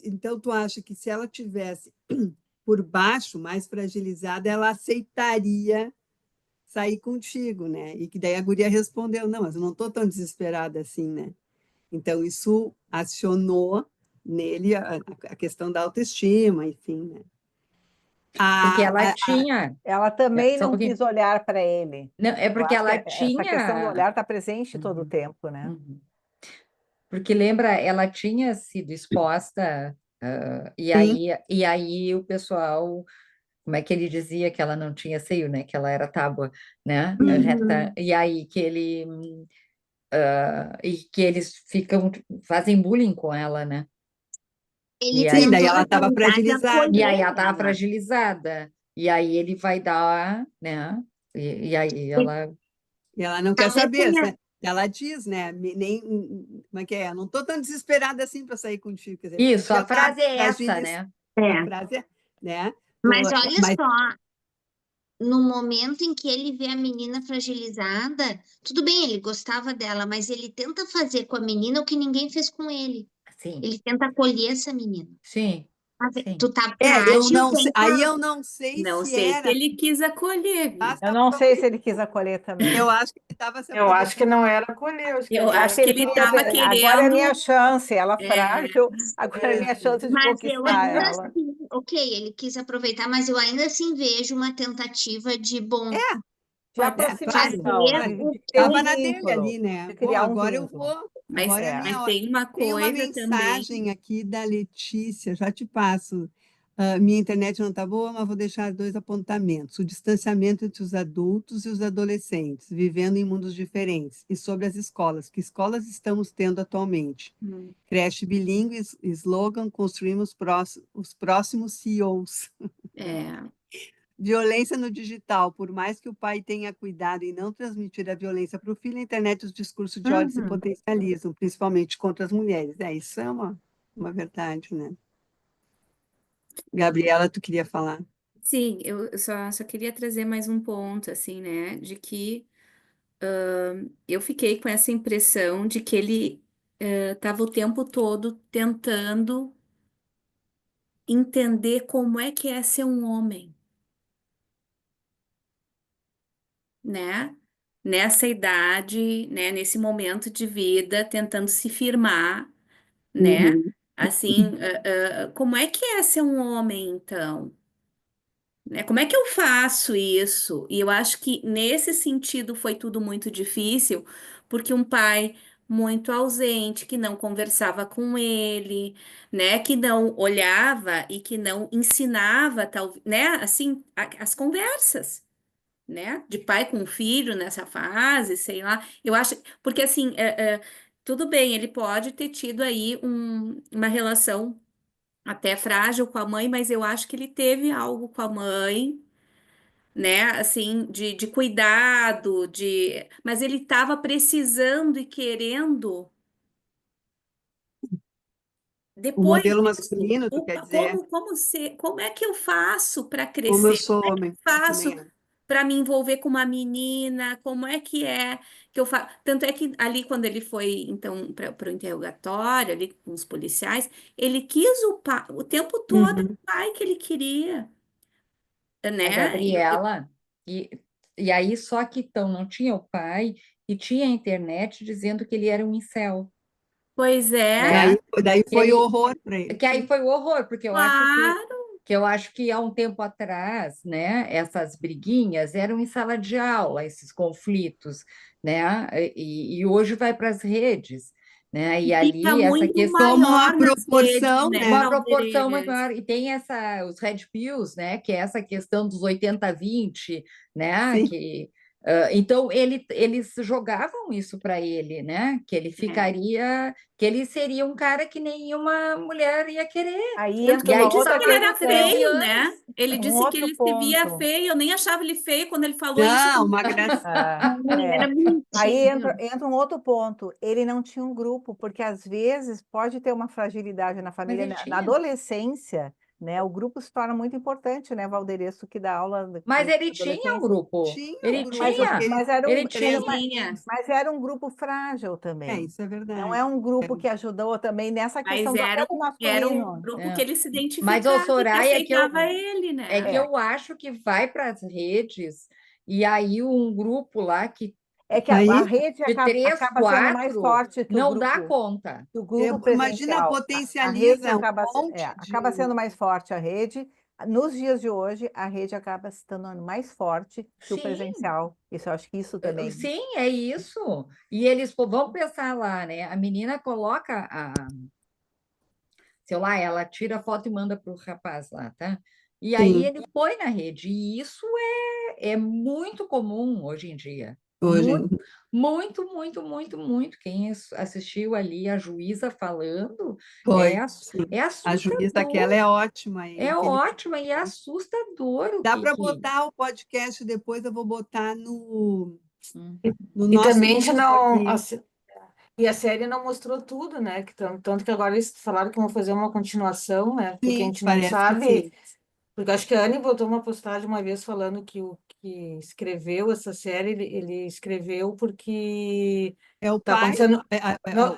Então tu acha que se ela tivesse por baixo, mais fragilizada, ela aceitaria sair contigo, né? E que daí a guria respondeu, não, mas eu não estou tão desesperada assim, né? Então isso acionou nele a questão da autoestima, enfim, né? Porque ela A, tinha, Ela também só um não pouquinho. quis olhar para ele. Não, é Eu porque acho que ela essa questão do tinha. olhar está presente todo o Uhum, tempo, né? uhum. Porque lembra, ela tinha sido exposta, sim, e aí o pessoal, como é que ele dizia que ela não tinha seio, né? Que ela era tábua, né? Reta, Uhum. e aí que eles fazem bullying com ela, né? Ele E sim, aí, daí tentou, ela na estava verdade, e fragilizada. aí acolher ela estava ela. fragilizada. E aí ele vai dar, né? E aí Ele ela. E ela não quer talvez saber. tenha. Ela diz, né? Nem, como é que é? Não estou tão desesperada assim para sair contigo. Quer dizer, Isso, já a está frase é essa, fragilizada. né? A É. frase é, né? Mas olha Mas só, no momento em que ele vê a menina fragilizada, tudo bem, ele gostava dela, mas ele tenta fazer com a menina o que ninguém fez com ele. Sim, Ele tenta acolher essa menina. sim, sim. Tu tá eu frágil, não sei, vem aí cá. eu não sei Não se sei se era. ele quis acolher, viu? Eu Basta não sei se ele quis aproveitar. acolher também. Eu acho que ele estava se Eu acho que aproveitando. não era acolher, acho que Eu ele Acho era acho que que ele ele queria estava dizer, agora é a minha querendo. chance, ela É, frágil, agora é a minha chance de Mas eu conquistar ainda ela. assim, ok, ele quis aproveitar, mas eu ainda assim vejo uma tentativa de, bom, De pode Claro, ser. aproximação, fazer claro. o de ter um Estava na dele vínculo, ali, né? de Bom, criar um agora eu vínculo. vou, Mas, agora é a É. minha mas hora. tem uma Tem uma coisa também. mensagem aqui da Letícia, já te passo. Minha internet não está boa, mas vou deixar 2 apontamentos. O distanciamento entre os adultos e os adolescentes, vivendo em mundos diferentes. E sobre as escolas. Que escolas estamos tendo atualmente? Hum, Creche bilíngue, slogan, construímos os próximos CEOs. É, Violência no digital. Por mais que o pai tenha cuidado em não transmitir a violência para o filho, a internet, os discursos de ódio se Uhum. potencializam, principalmente contra as mulheres. Isso é uma verdade, né? Gabriela, tu queria falar? sim, eu só queria trazer mais um ponto, assim, né? De que eu fiquei com essa impressão de que ele estava o tempo todo tentando entender como é que é ser um homem, né? Nessa idade, né? Nesse momento de vida, tentando se firmar, né? Uhum. Assim, como é que é ser um homem, então? Né? Como é que eu faço isso? E eu acho que nesse sentido foi tudo muito difícil, porque um pai muito ausente, que não conversava com ele, né, que não olhava e que não ensinava, tal, né, assim, as conversas, né, de pai com filho nessa fase, sei lá. Eu acho, porque assim, tudo bem, ele pode ter tido aí uma relação até frágil com a mãe, mas eu acho que ele teve algo com a mãe, né? Assim, de cuidado, mas ele estava precisando e querendo, O depois modelo disso, masculino, tu quer dizer? como é que eu faço para Como eu crescer? sou Como é que eu homem, eu faço também acho. para me envolver com uma menina? Como é que eu faço? Tanto é que ali, quando ele foi, então, para o interrogatório, ali com os policiais, ele quis o tempo todo o Uhum. pai que ele queria, A né? Gabriela, e, e aí só que então não tinha o pai e tinha a internet dizendo que ele era um incel, Pois é, né? Daí Que foi ele, horror para ele. que aí foi o horror, porque claro. eu acho que há um tempo atrás, né, essas briguinhas eram em sala de aula, esses conflitos, né? E hoje vai para as redes, né? E Fica ali essa muito questão Tomam a maior nas redes, proporção, né, né? uma proporção muito Caldeirez? maior. E tem os red pills, né? Que é essa questão dos 80-20, né? Sim. Então, eles jogavam isso para ele, né? Que ele É. ficaria, que ele seria um cara que nenhuma mulher ia querer. Aí Tanto que E entra ele uma aí disse outra que ele descobriu era com 13 questão, feio, né? anos. Ele um disse que outro ele se via ponto. feio. Eu nem achava ele feio quando ele falou isso. Não, uma graça. Ele era É. Aí bonitinho. entra um outro ponto. Ele não tinha um grupo, porque às vezes pode ter uma fragilidade na Mas família. ele Na tinha. adolescência, né? O grupo se torna muito importante, né, Valderes, tu que dá aula Mas com ele tinha um adolescência. grupo. Tinha um Ele grupo, Mas, tinha. porque mas era Ele um, tinha. mas era um grupo frágil também. isso é Não verdade. é um grupo que ajudou também nessa Mas questão do era afeto um masculino. grupo que ele se Mas, ô, identificava e que Soraya, que eu, aceitava ele, é que né? eu acho que vai para as redes e aí um grupo lá que É que a Aí, rede de três, acaba sendo mais quatro forte não dá conta. que o grupo imagina, presencial. A rede potencializa um acaba monte sendo de... mais forte a rede. Nos dias de hoje, a rede acaba se tornando mais forte que o Sim, presencial. Isso, eu acho que isso também. sim, é isso. E eles vão pensar lá, né? A menina coloca sei lá, ela tira a foto e manda para o rapaz lá, tá? E aí Sim, ele põe na rede. E isso é muito comum hoje em dia. hoje. Muito, muito, muito, muito. Quem assistiu ali a juíza falando Foi, sim. é A juíza aquela assustador. é ótima. É ótima e é assustador o Dá que para botar o podcast depois, eu vou botar Hum. no E nosso também já grupo não. aqui. E a série não mostrou tudo, né? Tanto que agora eles falaram que vão fazer uma continuação, né? Porque a Sim, gente não parece que sabe. sim. Porque acho que a Anne botou uma postagem uma vez falando que o que escreveu essa série, ele escreveu porque É o tá pai, acontecendo. Não,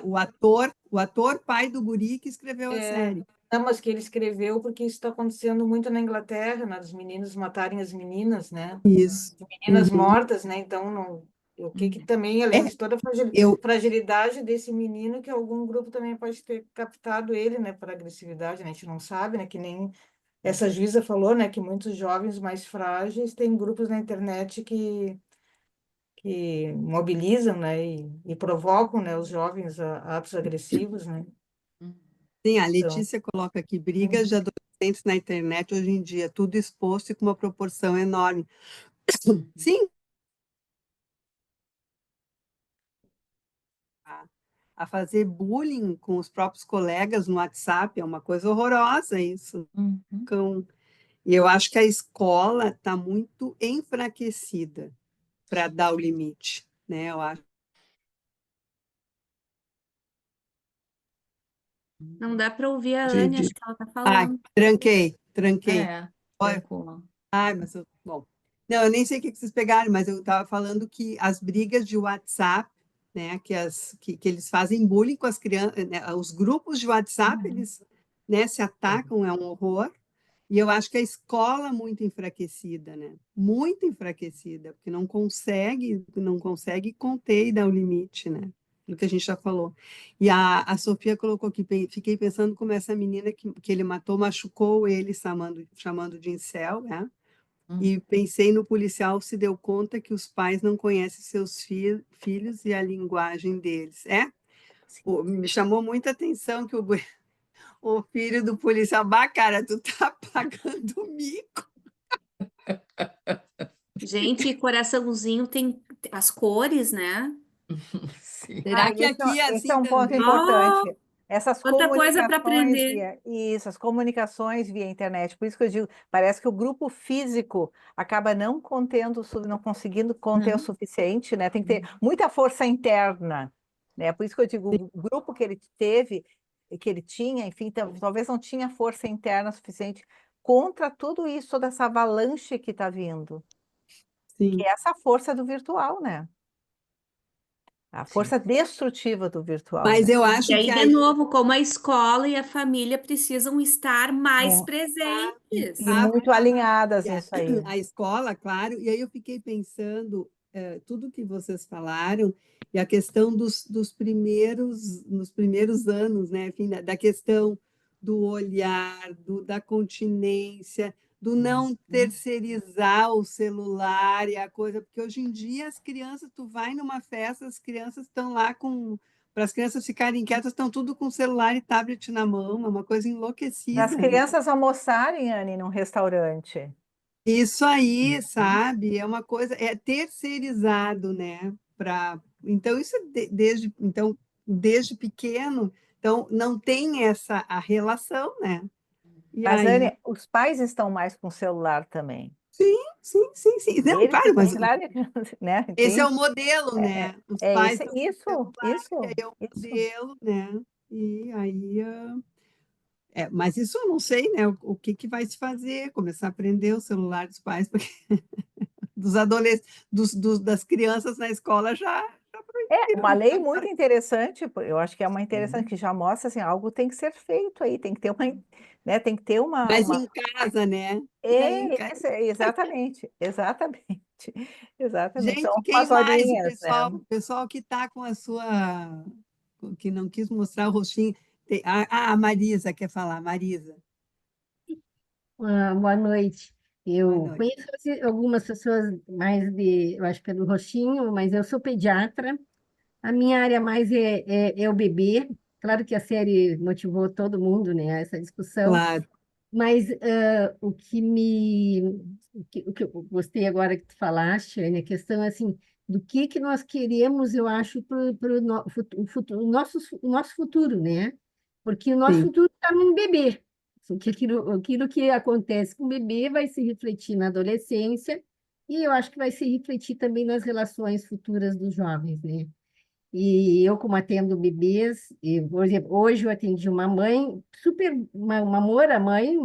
o ator pai do guri que escreveu a é, série. não, mas que ele escreveu porque isso está acontecendo muito na Inglaterra, né? Dos meninos matarem as meninas, né? Isso. Meninas Uhum. mortas, né? Então, não, o que também, É, além de toda a eu, fragilidade desse menino, que algum grupo também pode ter captado ele, né, para agressividade, né? A gente não sabe, né? Que nem essa juíza falou, né, que muitos jovens mais frágeis têm grupos na internet que mobilizam, né, e provocam, né, os jovens a atos agressivos, né? sim, a Então, Letícia coloca aqui, brigas de adolescentes na internet hoje em dia, tudo exposto e com uma proporção enorme. Sim, a fazer bullying com os próprios colegas no WhatsApp é uma coisa horrorosa isso. E eu acho que a escola está muito enfraquecida para dar o limite, né? Eu acho. Não dá para ouvir a de, Anne, de... acho que ela está Ai, falando. tranquei. Olha, Tranquilo. ai, mas bom. Não, eu nem sei o que vocês pegaram, mas eu estava falando que as brigas de WhatsApp, né, que eles fazem bullying com as crianças, né, os grupos de WhatsApp, eles, né, se atacam, é um horror. E eu acho que a escola é muito enfraquecida, né? Muito enfraquecida, porque não consegue conter e dar o limite, né? Do que a gente já falou. E a Sofia colocou aqui, fiquei pensando como essa menina que ele matou, machucou ele, chamando de incel, né? E pensei no policial se deu conta que os pais não conhecem seus filhos e a linguagem deles. Me chamou muita atenção que o filho do policial, bah, cara, tu tá pagando mico. Gente, coraçãozinho tem as cores, né? Sim. Será que aqui é Esse é assim um ponto também? importante. Oh, Essas quanta coisa para comunicações aprender. as comunicações via internet. Por isso que eu digo, parece que o grupo físico acaba não contendo, não conseguindo conter o suficiente, né? Tem que ter muita força interna, né? Por isso que eu digo, o grupo que ele teve, que ele tinha, enfim, talvez não tinha força interna suficiente contra tudo isso, toda essa avalanche que está vindo, que Sim. é essa força do virtual, né? A força destrutiva do virtual, Mas né? eu E acho que aí, de aí novo, como a escola e a família precisam estar mais Bom, e presentes. muito alinhadas nisso aí. a escola, claro, e aí eu fiquei pensando tudo que vocês falaram e a questão nos primeiros anos, né? Enfim, da questão do olhar, da continência, do não terceirizar o celular e a coisa, porque hoje em dia as crianças, tu vai numa festa, as crianças estão lá para as crianças ficarem quietas, estão tudo com celular e tablet na mão, é uma coisa Das enlouquecida, né? crianças almoçarem, Anne, num restaurante. Isso aí, sabe? É uma coisa, é terceirizado, né? Então, isso é desde pequeno, então não tem a relação, né? E Mas, aí, Anne, os pais estão mais com o celular também. sim, sim, sim, sim. Não, Eles que claro, têm, mas claro, né? esse é Tem, o modelo, né? Os é pais esse, estão com o isso, celular, e aí é o isso. modelo, né? E aí Mas isso eu não sei, né? O que que vai se fazer? Começar a aprender o celular dos pais, porque dos adolescentes, das crianças na escola já proibiram, Uma né? lei muito interessante, eu acho que é uma interessante que já mostra assim, algo tem que ser feito aí, tem que ter né, tem que ter Mas em casa, né? E aí em casa. exatamente, exatamente, exatamente. São Gente, quem umas mais? horinhas, né? O pessoal que está com a sua. Que não quis mostrar o rostinho. A Marisa quer falar, Marisa. Boa noite. Boa Eu noite. conheço algumas pessoas mais eu acho que é do rostinho, mas eu sou pediatra. A minha área mais é o bebê. Claro que a série motivou todo mundo, né, a essa discussão, Claro, mas o que eu gostei agora que tu falaste, Anne, a questão assim, do que nós queremos, eu acho, para o nosso futuro, né? Porque o nosso sim. futuro está num bebê. Assim, que aquilo que acontece com o bebê vai se refletir na adolescência, e eu acho que vai se refletir também nas relações futuras dos jovens, né? E eu, como atendo bebês, por exemplo, hoje eu atendi uma mãe, uma amor, a mãe,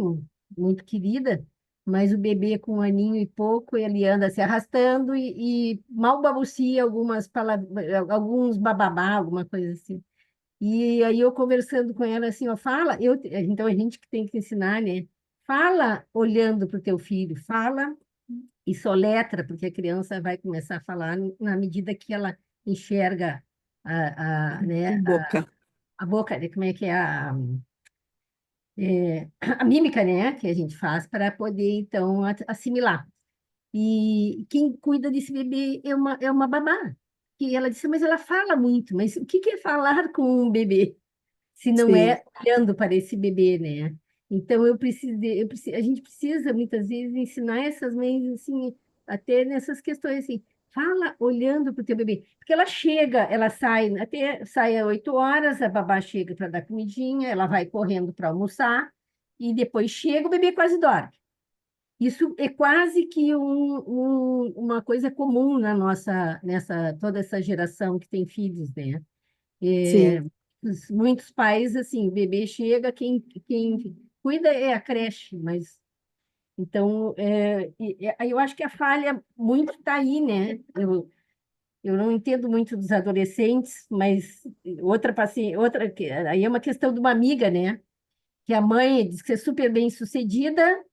muito querida, mas o bebê com 1 aninho e pouco, ele anda se arrastando e mal balbucia algumas palavras, alguns bababá, alguma coisa assim. E aí eu conversando com ela assim, ó, então a gente que tem que ensinar, né? Fala olhando para o teu filho, fala e soletra, porque a criança vai começar a falar na medida que ela enxerga né, Boca. a boca, como é que é a mímica, né, que a gente faz para poder, então, assimilar. E quem cuida desse bebê é uma babá. E ela disse, mas ela fala muito, mas o que é falar com um bebê? Se não Sim. é olhando para esse bebê, né? Então a gente precisa muitas vezes ensinar essas mães assim, até nessas questões assim, fala olhando para o teu bebê, porque ela chega, ela sai às 8 horas, a babá chega para dar comidinha, ela vai correndo para almoçar e depois chega, o bebê quase dorme. Isso é quase que uma coisa comum nessa toda essa geração que tem filhos, né? Sim. Muitos pais, assim, o bebê chega, quem cuida é a creche, mas então aí eu acho que a falha muito está aí, né? Eu não entendo muito dos adolescentes, mas outra paciente, aí é uma questão de uma amiga, né? Que a mãe diz que é super bem sucedida,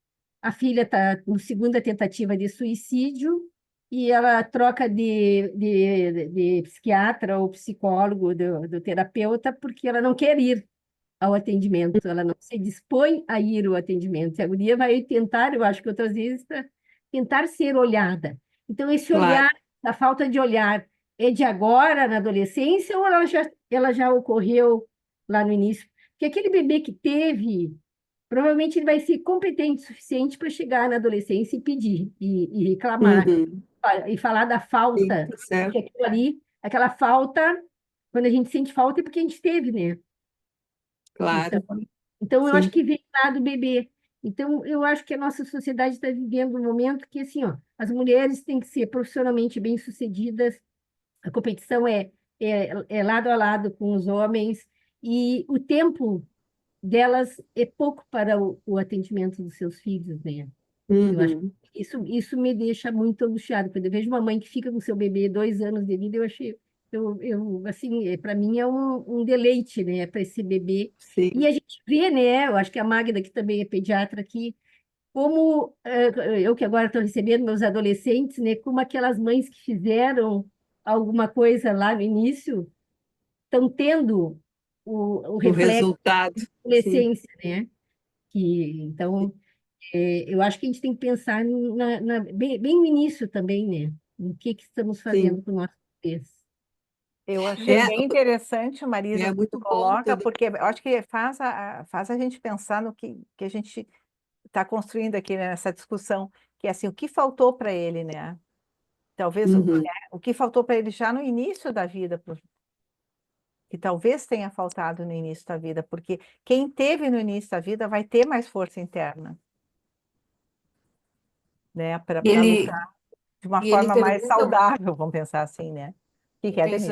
a filha está na segunda tentativa de suicídio e ela troca de psiquiatra ou psicólogo, do terapeuta, porque ela não quer ir ao atendimento, ela não se dispõe a ir ao atendimento. A guria vai tentar, eu acho que outras vezes, tentar ser olhada. Então, esse Claro. olhar, a falta de olhar, é de agora, na adolescência, ou ela já ocorreu lá no início? Porque aquele bebê que teve, provavelmente ele vai ser competente o suficiente para chegar na adolescência e pedir, e reclamar, Uhum. e falar da Sim, falta, tá certo. que aquilo ali, aquela falta, quando a gente sente falta é porque a gente teve, né? Então, Claro. então eu acho Sim. que vem lá do bebê. Então, eu acho que a nossa sociedade está vivendo um momento que, assim, ó, as mulheres têm que ser profissionalmente bem-sucedidas, a competição é lado a lado com os homens, e o tempo delas é pouco para o atendimento dos seus filhos, né? Eu acho Uhum. que isso me deixa muito angustiada. Quando eu vejo uma mãe que fica com seu bebê 2 anos de vida, assim, para mim é um deleite, né, para esse bebê. E Sim. a gente vê, né, eu acho que a Magda, que também é pediatra aqui, como eu que agora estou recebendo meus adolescentes, né, como aquelas mães que fizeram alguma coisa lá no início estão tendo o O reflexo resultado. da Sim. adolescência, né? Então, eu acho que a gente tem que pensar bem no início também, né? O que estamos Sim. fazendo com o nosso bebês. Eu achei É, bem interessante, Marisa, é o que tu muito bom coloca, também. porque eu acho que faz a gente pensar no que a gente está construindo aqui, né, nessa discussão, que é assim, o que faltou para ele, né? Talvez Uhum. o que faltou para ele já no início da vida, que talvez tenha faltado no início da vida, porque quem teve no início da vida vai ter mais força interna, né, para Ele, lutar de uma e ele forma mais pergunta, saudável, vamos pensar assim, né? que é, Denise?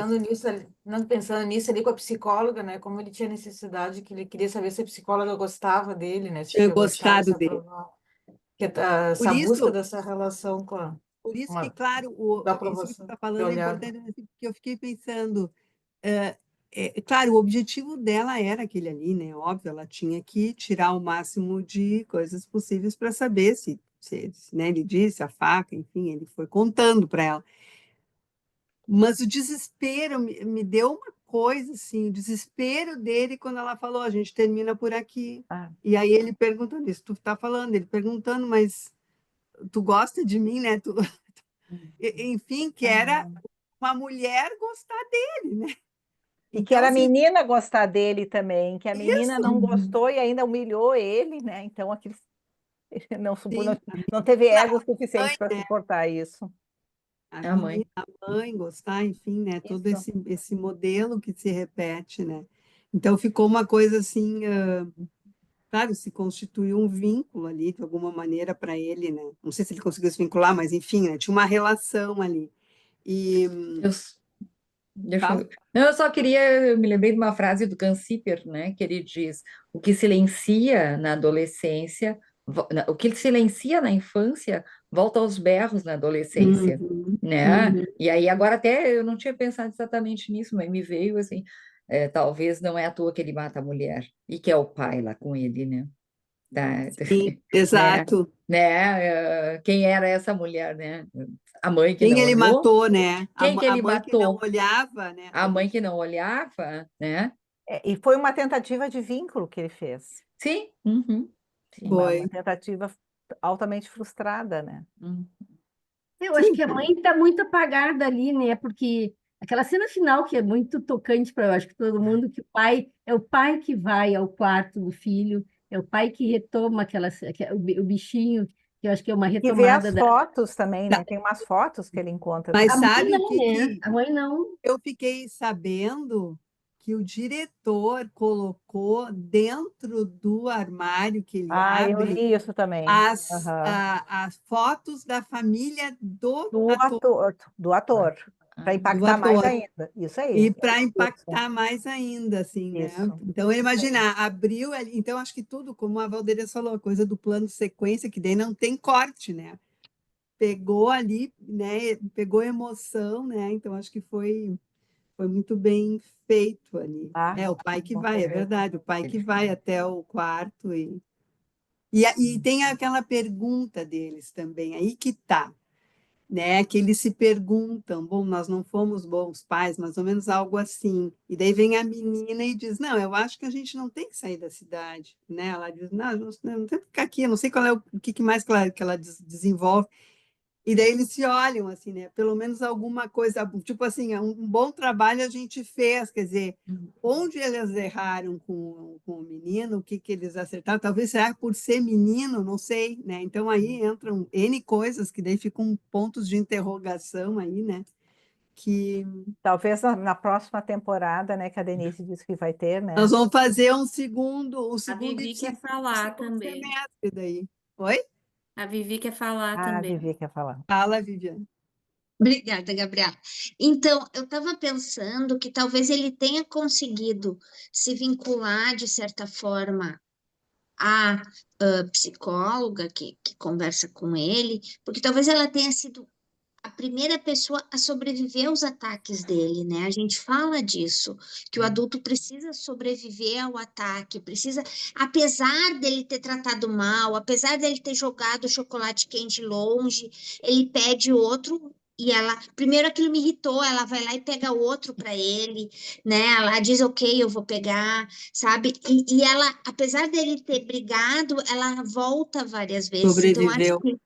Pensando nisso ali com a psicóloga, né? Como ele tinha necessidade, que ele queria saber se a psicóloga gostava dele, né? Se Tinha achava gostado essa, dele. Por essa busca isso, dessa relação por isso que, uma, claro, da isso que você aprovação, está de falando é olhar. importante, né, porque eu fiquei pensando, claro, o objetivo dela era aquele ali, né? Óbvio, ela tinha que tirar o máximo de coisas possíveis para saber né, ele disse, a faca, enfim, ele foi contando para ela. Mas o desespero me deu uma coisa, assim, o desespero dele quando ela falou, a gente termina por aqui. Ah, E aí ele perguntando isso, tu está falando, ele perguntando, mas tu gosta de mim, né? Enfim, que era uma mulher gostar dele, né? E que Então, era a assim, menina gostar dele também, que a menina isso, não gostou e ainda humilhou ele, né? Então aquilo sim, não teve ego mãe, suficiente para né? suportar isso. A A menina, mãe. a mãe gostar, enfim, né? Todo Isso. esse modelo que se repete, né? Então ficou uma coisa assim, claro, se constituiu um vínculo ali, de alguma maneira, para ele, né? Não sei se ele conseguiu se vincular, mas enfim, né? Tinha uma relação ali. E Eu, s- deixa fala, eu... Não, eu só queria, eu me lembrei de uma frase do Canciper, né, que ele diz, o que silencia na adolescência, o que silencia na infância, volta aos berros na adolescência, uhum, né? uhum. E aí agora até eu não tinha pensado exatamente nisso, mas me veio assim, talvez não é à toa que ele mata a mulher, e que é o pai lá com ele, né? Da, Sim, né? exato. Quem era essa mulher, né? A mãe que Quem não ele olhou? matou, né? Quem que A ele mãe que não matou? olhava, né? A mãe que não olhava, né? E foi uma tentativa de vínculo que ele fez. Sim, uhum, sim. Uma Foi. tentativa altamente frustrada, né? Uhum. Eu acho Sim, que a mãe está muito apagada ali, né? Porque aquela cena final que é muito tocante para eu acho que todo mundo, que o pai é o pai que vai ao quarto do filho, é o pai que retoma o bichinho, que eu acho que é uma E vê retomada as da. fotos também, tá. né? Tem umas fotos que ele encontra Mas A também. mãe sabe o não, que né? que A mãe não. eu fiquei sabendo que o diretor colocou dentro do armário que ele Ah, eu abre li isso também. Aham. as fotos da família do Do ator, ator, do ator, para do impactar mais ator. ainda. Isso aí. E para Isso. impactar mais ainda, assim, né? Isso. Então, ele Isso aí. imagina, abriu ali. Então, acho que tudo, como a Valdez falou, a coisa do plano sequência, que daí não tem corte, né? Pegou ali, né? Pegou emoção, né? Então, acho que foi muito bem feito ali. Ah, É o pai que com vai, é certeza. verdade, o pai que Ele- vai até o quarto e tem aquela pergunta deles também, aí que tá, né? Que eles se perguntam, bom, nós não fomos bons pais, mais ou menos algo assim. E daí vem a menina e diz, não, eu acho que a gente não tem que sair da cidade, né? Ela diz, não tem que ficar aqui, eu não sei qual é o que mais que ela desenvolve. E daí eles se olham assim, né? Pelo menos alguma coisa, tipo assim, um bom trabalho a gente fez, quer dizer, onde eles erraram com o menino, o que eles acertaram, talvez será por ser menino, não sei, né? Então aí entram N coisas que daí ficam pontos de interrogação aí, né? Que Talvez na próxima temporada, né, que a Denise disse que vai ter, nós né? vamos fazer um A segundo e Vivi quer falar segundo também. semestre daí. Oi? A Vivi quer falar Ah, a também. Vivi quer falar. Fala, Viviane. Obrigada, Gabriela. Então, eu estava pensando que talvez ele tenha conseguido se vincular, de certa forma, à psicóloga que conversa com ele, porque talvez ela tenha sido a primeira pessoa a sobreviver aos ataques dele, né? A gente fala disso, que o adulto precisa sobreviver ao ataque, precisa, apesar dele ter tratado mal, apesar dele ter jogado o chocolate quente longe, ele pede outro. E ela, primeiro aquilo me irritou, ela vai lá e pega outro para ele, né? Ela diz, ok, eu vou pegar, sabe? E ela, apesar dele ter brigado, ela volta várias vezes. Então, acho Sobreviveu. que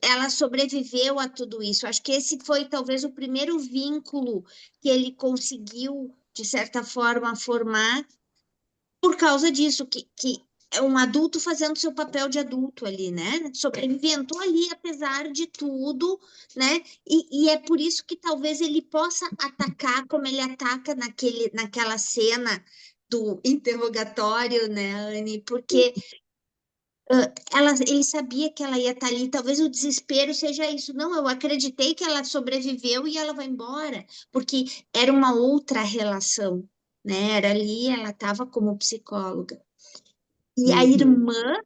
ela sobreviveu a tudo isso. Acho que esse foi talvez o primeiro vínculo que ele conseguiu, de certa forma, formar por causa disso, que é um adulto fazendo seu papel de adulto ali, né? Sobrevivendo ali, apesar de tudo, né? E é por isso que talvez ele possa atacar como ele ataca naquela cena do interrogatório, né, Anne? Porque ele sabia que ela ia estar ali, talvez o desespero seja isso. Não, eu acreditei que ela sobreviveu e ela vai embora, porque era uma outra relação, né? Era ali, ela estava como psicóloga. E a Uhum. irmã,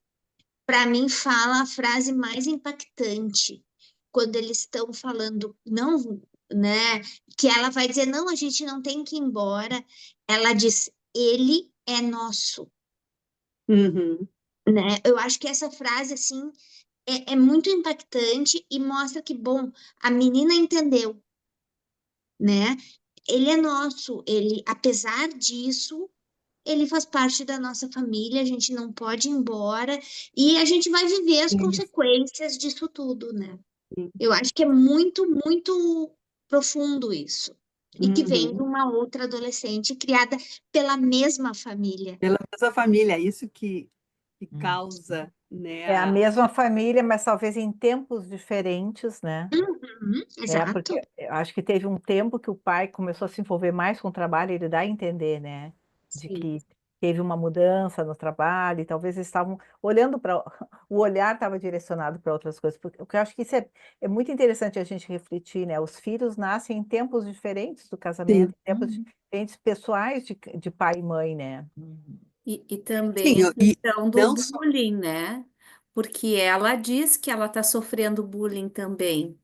para mim, fala a frase mais impactante, quando eles estão falando, não, né? Que ela vai dizer, não, a gente não tem que ir embora. Ela diz, ele é nosso, Uhum. né? Eu acho que essa frase, assim, é muito impactante e mostra que, bom, a menina entendeu, né? Ele é nosso, ele, apesar disso, ele faz parte da nossa família, a gente não pode ir embora e a gente vai viver as Isso. consequências disso tudo, né? Sim. Eu acho que é muito, muito profundo isso. E que vem de Uhum. uma outra adolescente criada pela mesma família. Pela mesma família, é isso que Hum. causa, né, É a mesma família, mas talvez em tempos diferentes, né? Uhum, Porque exato. eu acho que teve um tempo que o pai começou a se envolver mais com o trabalho, ele dá a entender, né? De Sim. que teve uma mudança no trabalho, e talvez eles estavam olhando para. O olhar estava direcionado para outras coisas. Porque eu acho que isso é muito interessante a gente refletir, né? Os filhos nascem em tempos diferentes do casamento, sim. em tempos diferentes pessoais de pai e mãe, né? E também Sim, a e questão do não só. bullying, né? Porque ela diz que ela está sofrendo bullying também,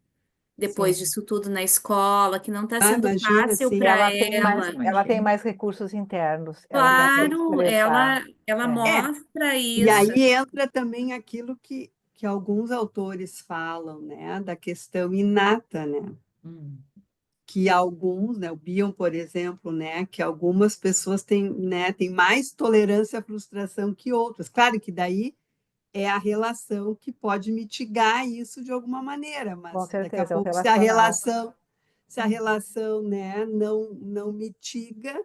depois Sim. disso tudo na escola, que não está Ah, sendo imagina, fácil sim. E para Nossa, ela tem imagina. mais recursos internos, ela consegue Claro, expressar. ela É, mostra e isso. aí entra também aquilo que alguns autores falam, né, da questão inata, né, Hum. que alguns, né, o Bion, por exemplo, né, que algumas pessoas têm, né, têm mais tolerância à frustração que outras. Claro que daí é a relação que pode mitigar isso de alguma maneira, Com mas daqui a certeza, é o pouco relacional. se a relação, né, não mitiga,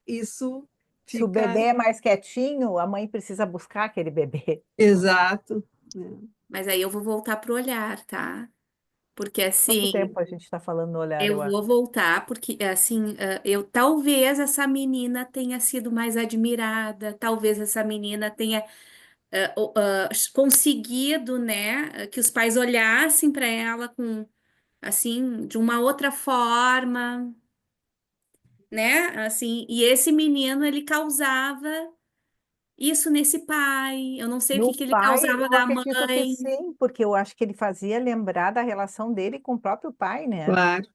isso Se o fica bebê é mais quietinho, a mãe precisa buscar aquele bebê. exato, né? Mas aí eu vou voltar pro olhar, tá? Porque Quanto assim, tempo a gente está falando no olhar, eu eu acho. vou voltar, porque assim, eu talvez essa menina tenha sido mais admirada, talvez essa menina tenha conseguido, né, que os pais olhassem para ela com assim, de uma outra forma, né? Assim, e esse menino ele causava isso nesse pai. Eu não sei o que No que ele pai, causava eu da acredito que mãe. sim, porque eu acho que ele fazia lembrar da relação dele com o próprio pai, né? Claro,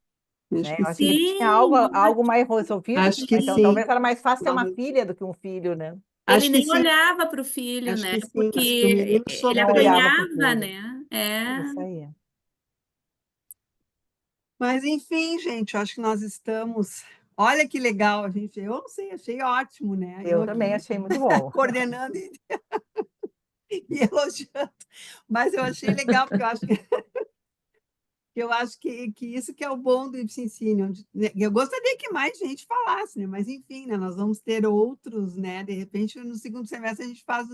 acho que Eu acho que ele sim. tinha Sim, algo mais resolvido com Acho o que pai. Então, sim. talvez era mais fácil ter uma Talvez. filha do que um filho, né? ele Acho que nem sim, olhava para o filho, acho né? que sim. Acho que o Porque menino ele Não sofreu. olhava para o apanhava, filho. né? É isso aí. Mas, enfim, gente, eu acho que nós estamos. Olha que legal, a gente. Eu não sei, achei ótimo, né? Eu Eu também aqui achei muito bom. coordenando e elogiando. Mas eu achei legal, porque eu acho que isso que é o bom do Ipsen Ensine, onde, né, eu gostaria que mais gente falasse, né? Mas enfim, né, nós vamos ter outros, né? De repente, no segundo semestre, a gente faz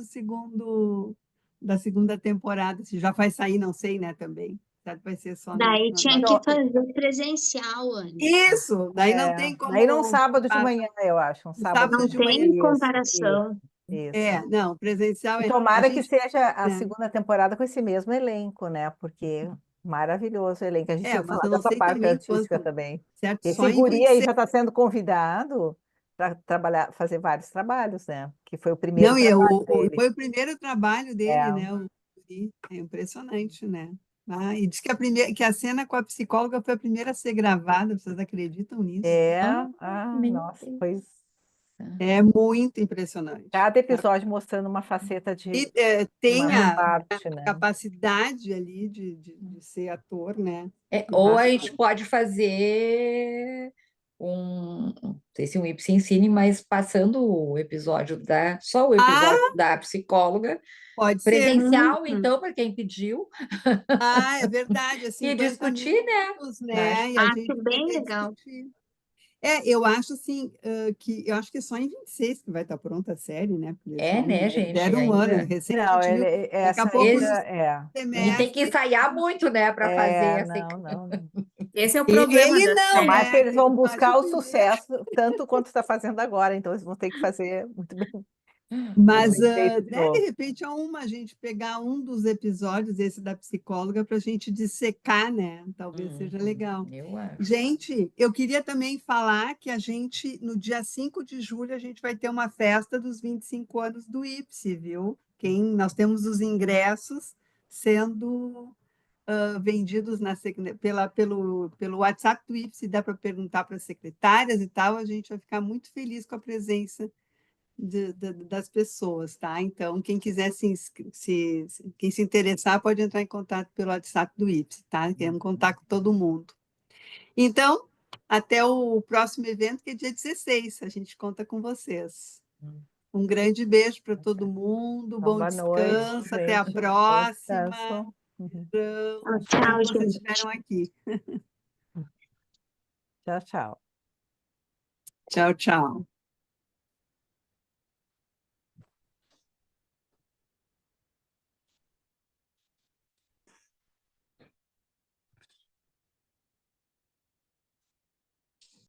da segunda temporada. Se já vai sair, não sei, né, também. Será que vai ser só Daí na tinha nossa. que Então, fazer presencial, Anne. Isso, daí não tem aí num como. sábado de manhã, eu acho. Um No sábado sábado Não de de manhã. manhã. tem Isso, comparação. isso. Não, presencial E a tomara que gente. seja a Né, segunda temporada com esse mesmo elenco, né? Porque maravilhoso o elenco. A gente ia mas falar eu não dessa sei parte também artística quanto. também. Certo? Só Esse em guri aí 26. já está sendo convidado para trabalhar, fazer vários trabalhos, né? Que foi o primeiro Não, trabalho dele. foi o primeiro trabalho dele, É, né? É impressionante, né? Ah, e diz que a cena com a psicóloga foi a primeira a ser gravada, vocês acreditam nisso? Oh, meu nossa, Deus. foi É muito impressionante. cada episódio mostrando uma faceta E de tem uma a parte, né? capacidade ali de ser ator, né? Que Ou a basta. gente pode fazer não sei se um Ipsen Ensine, mas passando o episódio só o Ah, episódio da psicóloga, pode ser. presencial, Uhum. então, para quem pediu, Ah, é verdade, é e 50 discutir, né? minutos, Acho né? E a gente Acho bem poder legal. discutir. Eu acho assim, eu acho que é só em 26 que vai estar pronta a série, né? Porque eles né, eles gente? deram um ano, Ainda. recém a Não, gente viu, daqui a essa pouco ainda no E tem que semestre. ensaiar muito, né, para fazer essa. não. Esse é o E problema ele da não, Eu série. acho que né? eles Que ele vão faz o buscar o primeiro. sucesso tanto quanto está fazendo agora, então eles vão ter que fazer muito bem, Mas, Foi feito de pro... repente, a gente pegar um dos episódios, esse da psicóloga, para a gente dissecar, né? Talvez seja legal. Eu acho. Gente, eu queria também falar que a gente, no dia 5 de julho, a gente vai ter uma festa dos 25 anos do IPSE, viu? Nós temos os ingressos sendo vendidos pelo WhatsApp do IPSE, dá para perguntar para as secretárias e tal, a gente vai ficar muito feliz com a presença das pessoas, tá? Então, quem quiser quem se interessar, pode entrar em contato pelo WhatsApp do IPSE, tá? Queremos contar com todo mundo. Então, até o próximo evento, que é dia 16, a gente conta com vocês. Um grande beijo para todo mundo, bom Boa noite, descanso, até a gente. Bom próxima. descanso. Tchau, Que vocês gente. estiveram aqui. Tchau, tchau. Tchau, tchau.